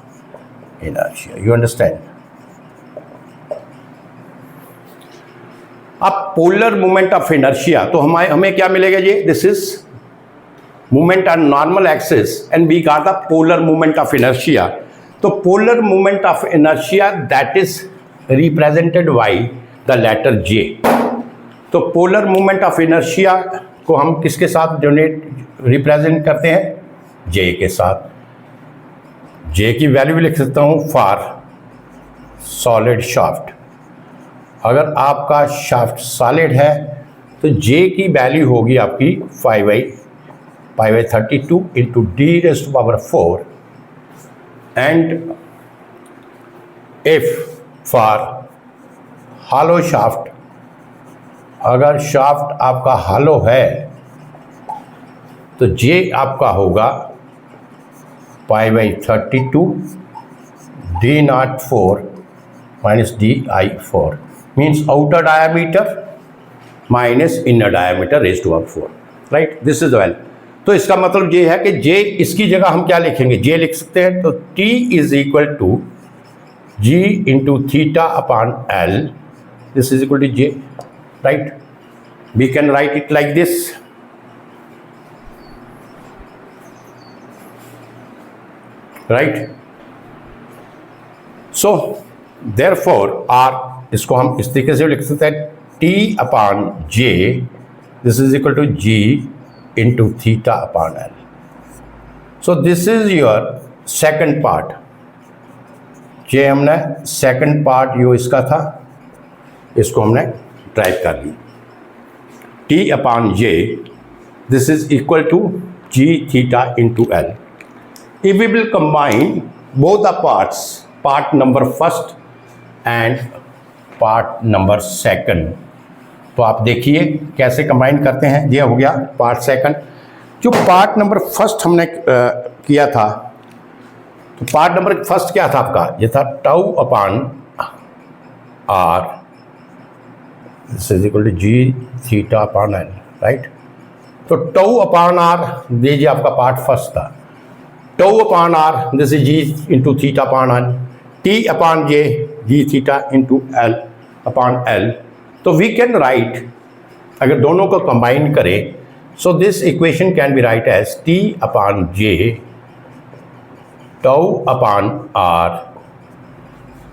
inertia. You understand? अब पोलर मोमेंट ऑफ इनर्शिया, तो हमें क्या मिलेगा? ये this is movement on normal axis and we got the polar moment of inertia. तो polar moment of inertia that is represented by the letter J. तो polar moment of inertia को हम किसके साथ रिप्रेजेंट करते हैं? J के साथ. J की वैल्यू लिख सकता हूँ फॉर सॉलिड शाफ्ट. अगर आपका शाफ्ट सॉलिड है तो J की वैल्यू होगी आपकी 5/32 into d⁻⁴. And if for hollow shaft, अगर शाफ्ट आपका हॉलो है तो J आपका होगा 5/32 d⁻⁴ minus di⁴, means outer diameter minus inner diameter raised to power 4. Right, this is the value. तो इसका मतलब ये है कि J इसकी जगह हम क्या लिखेंगे? J लिख सकते हैं. तो T is equal to G into theta upon L. This is equal to J. Right, we can write it like this. Right, so therefore R इसको हम इस तरीके से लिख सकते हैं T upon J. This is equal to G into theta upon L. So this is your second part. ये हमने सेकंड पार्ट जो इसका था इसको हमने ड्राइव कर ली. T upon J this is equal to G theta into L. If we will combine both the parts, part number first and part number second, तो आप देखिए कैसे कंबाइन करते हैं. ये हो गया पार्ट सेकंड. जो पार्ट नंबर फर्स्ट हमने किया था, तो पार्ट नंबर फर्स्ट क्या था आपका? ये था tau upon R. This is equal to G theta upon L. Right, तो टाउ अपॉन R दीजिए आपका पार्ट फर्स्ट था. Tau upon R, this is G into theta upon L. T upon J, G theta into L upon L. तो we can write, अगर दोनों को कंबाइन करें, so this equation can be write as T upon J, tau upon R.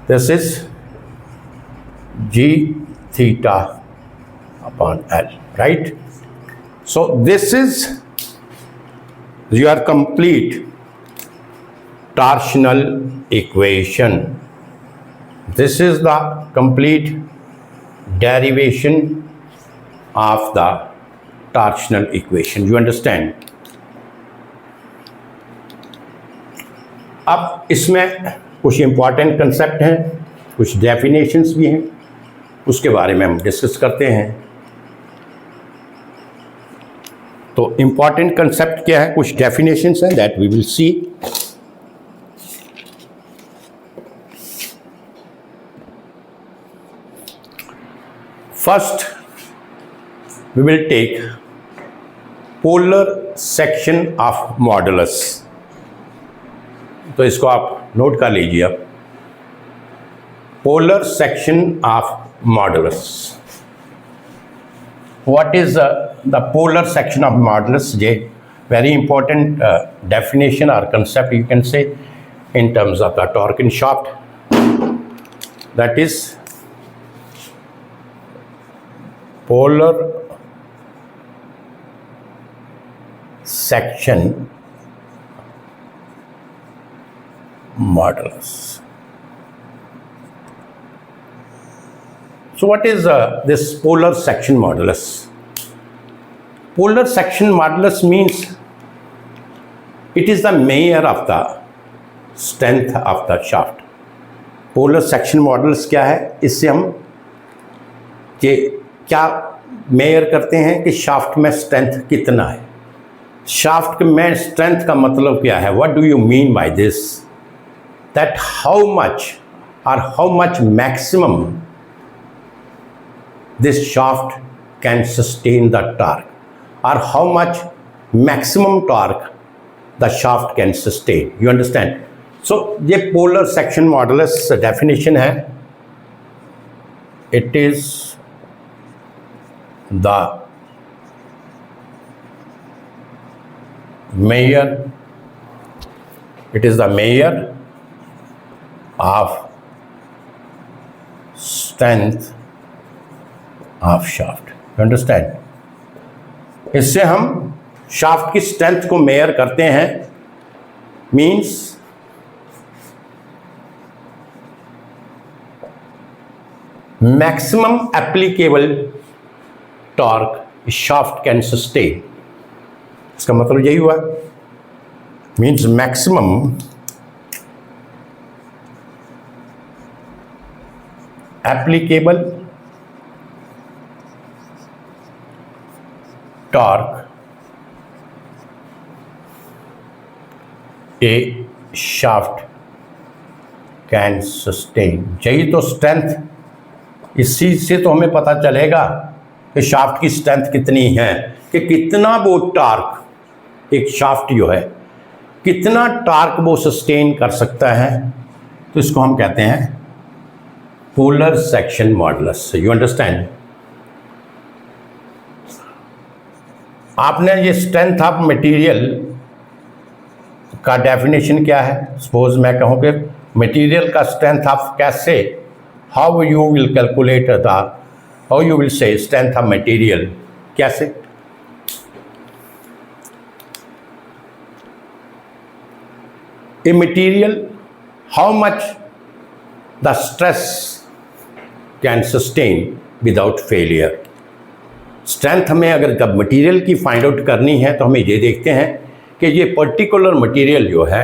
This is G theta upon L. Right? So this is your complete torsional equation. This is the complete derivation of the torsional equation. You understand? अब इसमें कुछ इम्पॉर्टेंट कंसेप्ट हैं, कुछ डेफिनेशंस भी हैं, उसके बारे में हम डिस्कस करते हैं. तो इम्पॉर्टेंट कंसेप्ट क्या है, कुछ डेफिनेशंस हैं, that we will see. First, we will take polar section of modulus. तो इसको आप नोट कर लीजिए. आप polar section of modulus. What is the polar section of modulus? ये very important definition or concept you can say in terms of the torque in shaft. That is polar section modulus. So what is this polar section modulus? Polar section modulus means it is the measure of the strength of the shaft. Polar section modulus क्या है? इससे हम ये क्या मेजर करते हैं कि शाफ्ट में स्ट्रेंथ कितना है. शाफ्ट में स्ट्रेंथ का मतलब क्या है? What do you mean by this? That how much maximum this shaft can sustain the torque, और how much maximum torque the shaft can sustain. You understand? So ये पोलर सेक्शन मॉडुलस डेफिनेशन है. It is the measure, it is the measure of strength of shaft. You understand? इससे हम शाफ्ट की स्ट्रेंथ को मेयर करते हैं. Means maximum applicable torque shaft can sustain. इसका मतलब यही हुआ. Means maximum applicable torque A shaft can sustain. यही तो स्ट्रेंथ. इस चीज से तो हमें पता चलेगा कि शाफ्ट की स्ट्रेंथ कितनी है, कि कितना वो टार्क एक शाफ्ट जो है कितना टार्क वो सस्टेन कर सकता है. तो इसको हम कहते हैं polar section modulus. You understand? आपने ये स्ट्रेंथ ऑफ मटेरियल का डेफिनेशन क्या है? सपोज मैं कहूँ कि मटेरियल का स्ट्रेंथ ऑफ कैसे, how you will calculate the, how you will say strength of material कैसे? A material, how much the stress can sustain without failure. Strength हमें अगर जब मटेरियल की फाइंड आउट करनी है तो हमें ये देखते हैं कि ये पर्टिकुलर मटेरियल जो है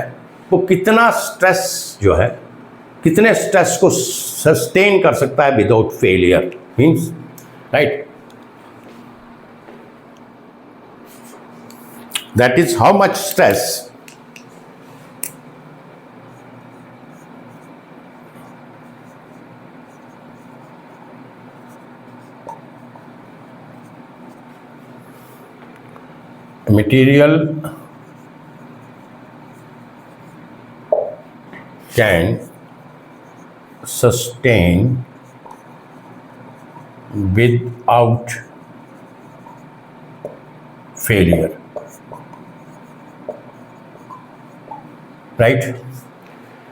वो कितना स्ट्रेस जो है, कितने स्ट्रेस को सस्टेन कर सकता है without failure. Means right, that is how much stress material can sustain without failure. Right.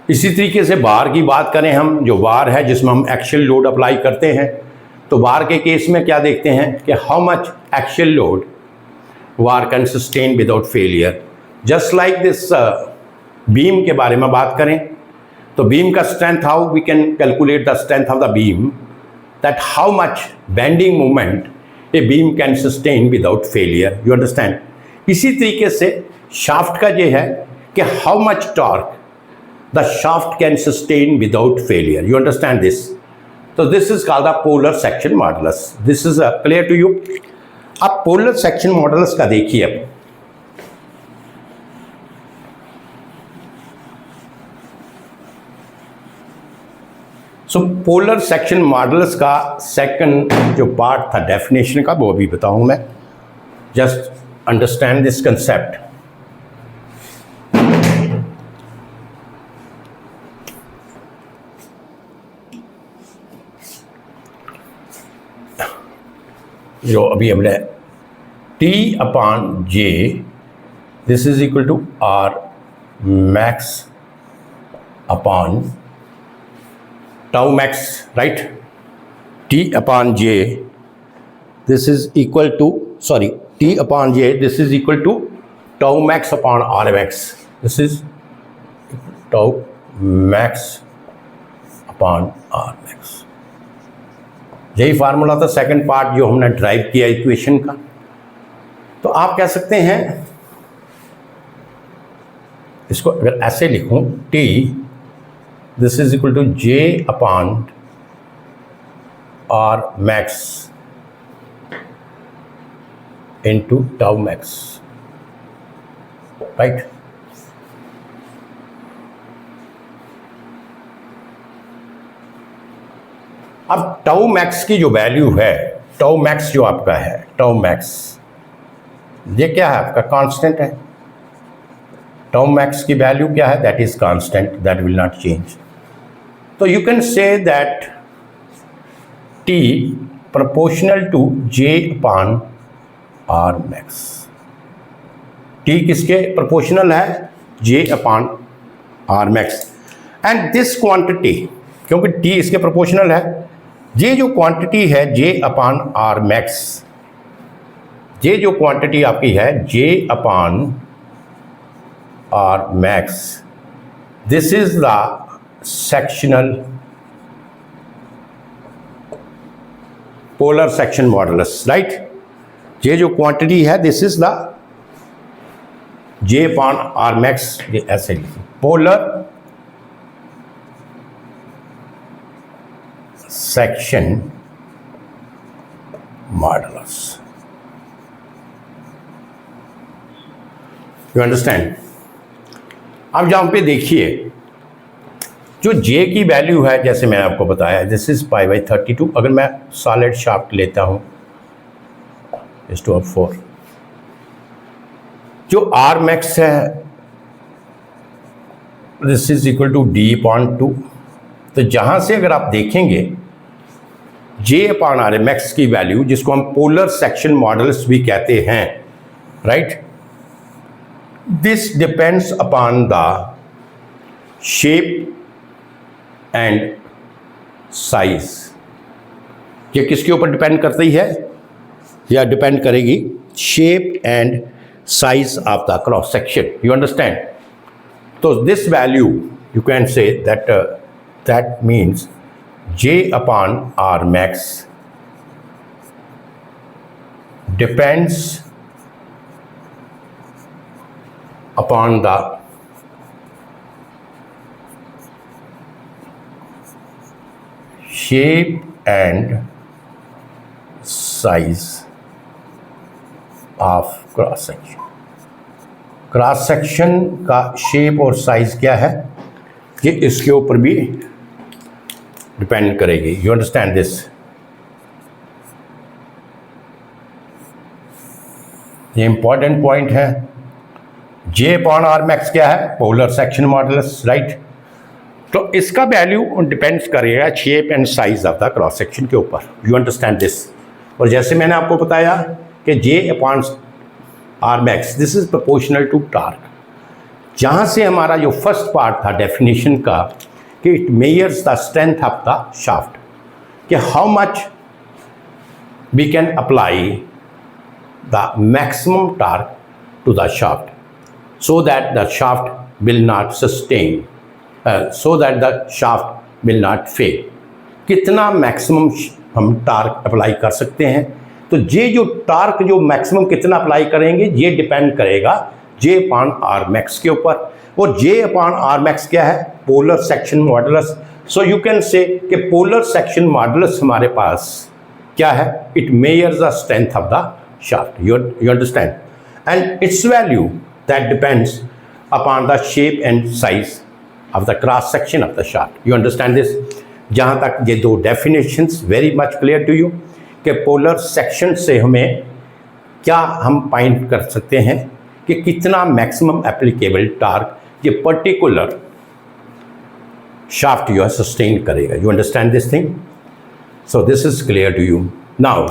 इसी तरीके से बार की बात करें हम, जो बार है जिसमें हम एक्शियल लोड अप्लाई करते हैं, तो बार के केस में क्या देखते हैं कि how much axial load bar can sustain without failure. Just like this beam के बारे में बात करें तो बीम का strength, how we can calculate the strength of the beam, that how much bending movement a beam can sustain without failure. You understand? इसी तरीके से शाफ्ट का ये है कि how much torque the shaft can sustain without failure. You understand this? तो this is called the polar section modulus. This is clear to you? अब पोलर सेक्शन मॉडुलस का देखिए. अब सो पोलर सेक्शन मॉडुलस का सेकंड जो पार्ट था डेफिनेशन का वो अभी बताऊं मैं. Just understand this concept. जो अभी हमने T upon J, this is equal to R max upon tau max. Right. T upon J, this is equal to, sorry, T upon J, this is equal to tau max upon R max. This is tau max upon R max. यही फार्मूला था सेकंड पार्ट जो हमने ड्राइव किया इक्वेशन का. तो आप कह सकते हैं इसको अगर ऐसे लिखूं, T this is equal to J upon R max into tau max. Right. अब टाउ मैक्स की जो वैल्यू है, टाउ मैक्स जो आपका है, टाउ मैक्स ये क्या है? आपका कांस्टेंट है. टाउ मैक्स की वैल्यू क्या है? That is constant, that will not change. तो you can say that T proportional to J upon R max. T किसके प्रोपोर्शनल है, J upon R max. And this quantity, क्योंकि टी इसके प्रोपोर्शनल है, ये जो क्वांटिटी है जे अपॉन आर मैक्स, ये जो क्वांटिटी आपकी है J upon R max, this is the sectional polar section modulus, right. ये जो क्वांटिटी है this is the J upon R max, ये ऐसे लिखिए, polar section modulus. You understand. अब जहाँ पे देखिए जो जे की वैल्यू है, जैसे मैंने आपको बताया दिस इज π/32। अगर मैं सॉलिड शाफ्ट लेता हूँ (4), जो आर मैक्स है this is equal to d/2। तो जहाँ से अगर आप देखेंगे जे अपॉन आर मैक्स की वैल्यू, जिसको हम पोलर सेक्शन मॉडुलस भी कहते हैं, right, this depends upon the shape and size. ये किसके ऊपर डिपेंड करती है, या डिपेंड करेगी shape and size of the cross section. You understand. तो this value you can say that means J upon R max depends upon the shape and size of cross section। Cross section का शेप और साइज क्या है, ये इसके ऊपर भी डिपेंड करेगी। You understand this. ये इंपॉर्टेंट पॉइंट है। जे अपॉन आर मैक्स क्या है, पोलर सेक्शन मॉडुलस, राइट। तो इसका वैल्यू डिपेंड्स करेगा shape and size of the cross section के ऊपर। You understand this. और जैसे मैंने आपको बताया कि J upon R max this is proportional to torque, जहाँ से हमारा जो फर्स्ट पार्ट था डेफिनेशन का कि it measures the strength of the shaft, कि how much we can apply the maximum torque to the shaft so that the shaft will not sustain, so that the shaft will not fail. कितना मैक्सिमम हम टार्क अप्लाई कर सकते हैं, तो ये जो टार्क जो मैक्सिमम कितना अप्लाई करेंगे ये डिपेंड करेगा जे अपॉन आर मैक्स के ऊपर। और जे अपॉन आर मैक्स क्या है, polar section modulus. So you can say कि पोलर सेक्शन मॉडुलस हमारे पास क्या है, it measures the strength of the shaft. You understand. And its value that depends upon the shape and size of the cross section of the shaft. You understand this. जहाँ तक ये दो definitions very much clear to you कि पोलर सेक्शन से हमें क्या हम फाइंड कर सकते हैं कि कितना मैक्सिमम एप्लीकेबल टार्क ये पर्टिकुलर शाफ्ट जो है सस्टेन करेगा। You understand this thing. So this is clear to you. Now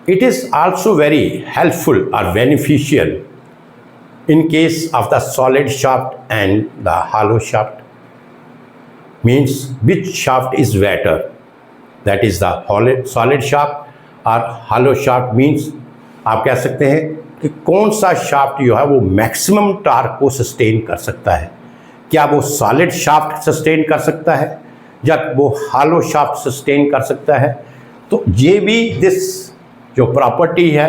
it is also very helpful और beneficial in case of the solid shaft and the hollow shaft, means which shaft is better, that is the solid shaft or hollow shaft, means आप कह सकते हैं कि कौन सा शाफ्ट जो है वो मैक्सिमम टार्क को सस्टेन कर सकता है। क्या वो सॉलिड शाफ्ट सस्टेन कर सकता है या वो हॉलो शाफ्ट सस्टेन कर सकता है। तो ये भी दिस जो प्रॉपर्टी है,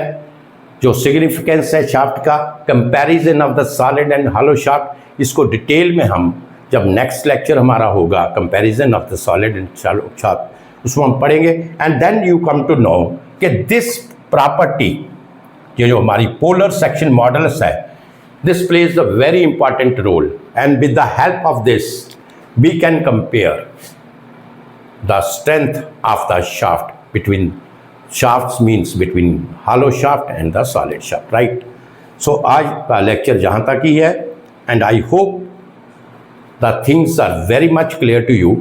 जो सिग्निफिकेंस है शाफ्ट का, comparison of the solid and hollow shaft, इसको डिटेल में हम जब नेक्स्ट लेक्चर हमारा होगा comparison of the solid and hollow shaft, उसको हम पढ़ेंगे। And then you come to know कि दिस प्रॉपर्टी, ये जो हमारी पोलर सेक्शन मॉडुलस है, this plays a very important role. And with the help of this we can compare the strength of the shaft between shafts means between hollow shaft and the solid shaft, right? So आज का लेक्चर जहाँ तक ही है, and I hope the things are very much clear to you।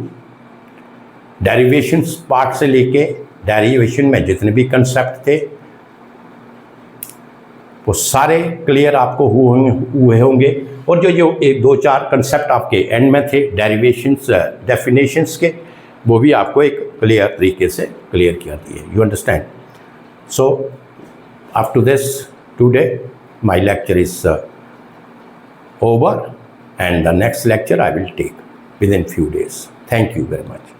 Derivations part से लेके डेरिवेशन में जितने भी कंसेप्ट थे वो सारे क्लियर आपको हुए होंगे। और जो एक दो चार कंसेप्ट आपके एंड में थे डेरिवेशंस डेफिनेशंस के, वो भी आपको एक क्लियर तरीके से क्लियर किया दिए। You understand? So after this today my lecture is over, and the next lecture I will take within few days. Thank you very much.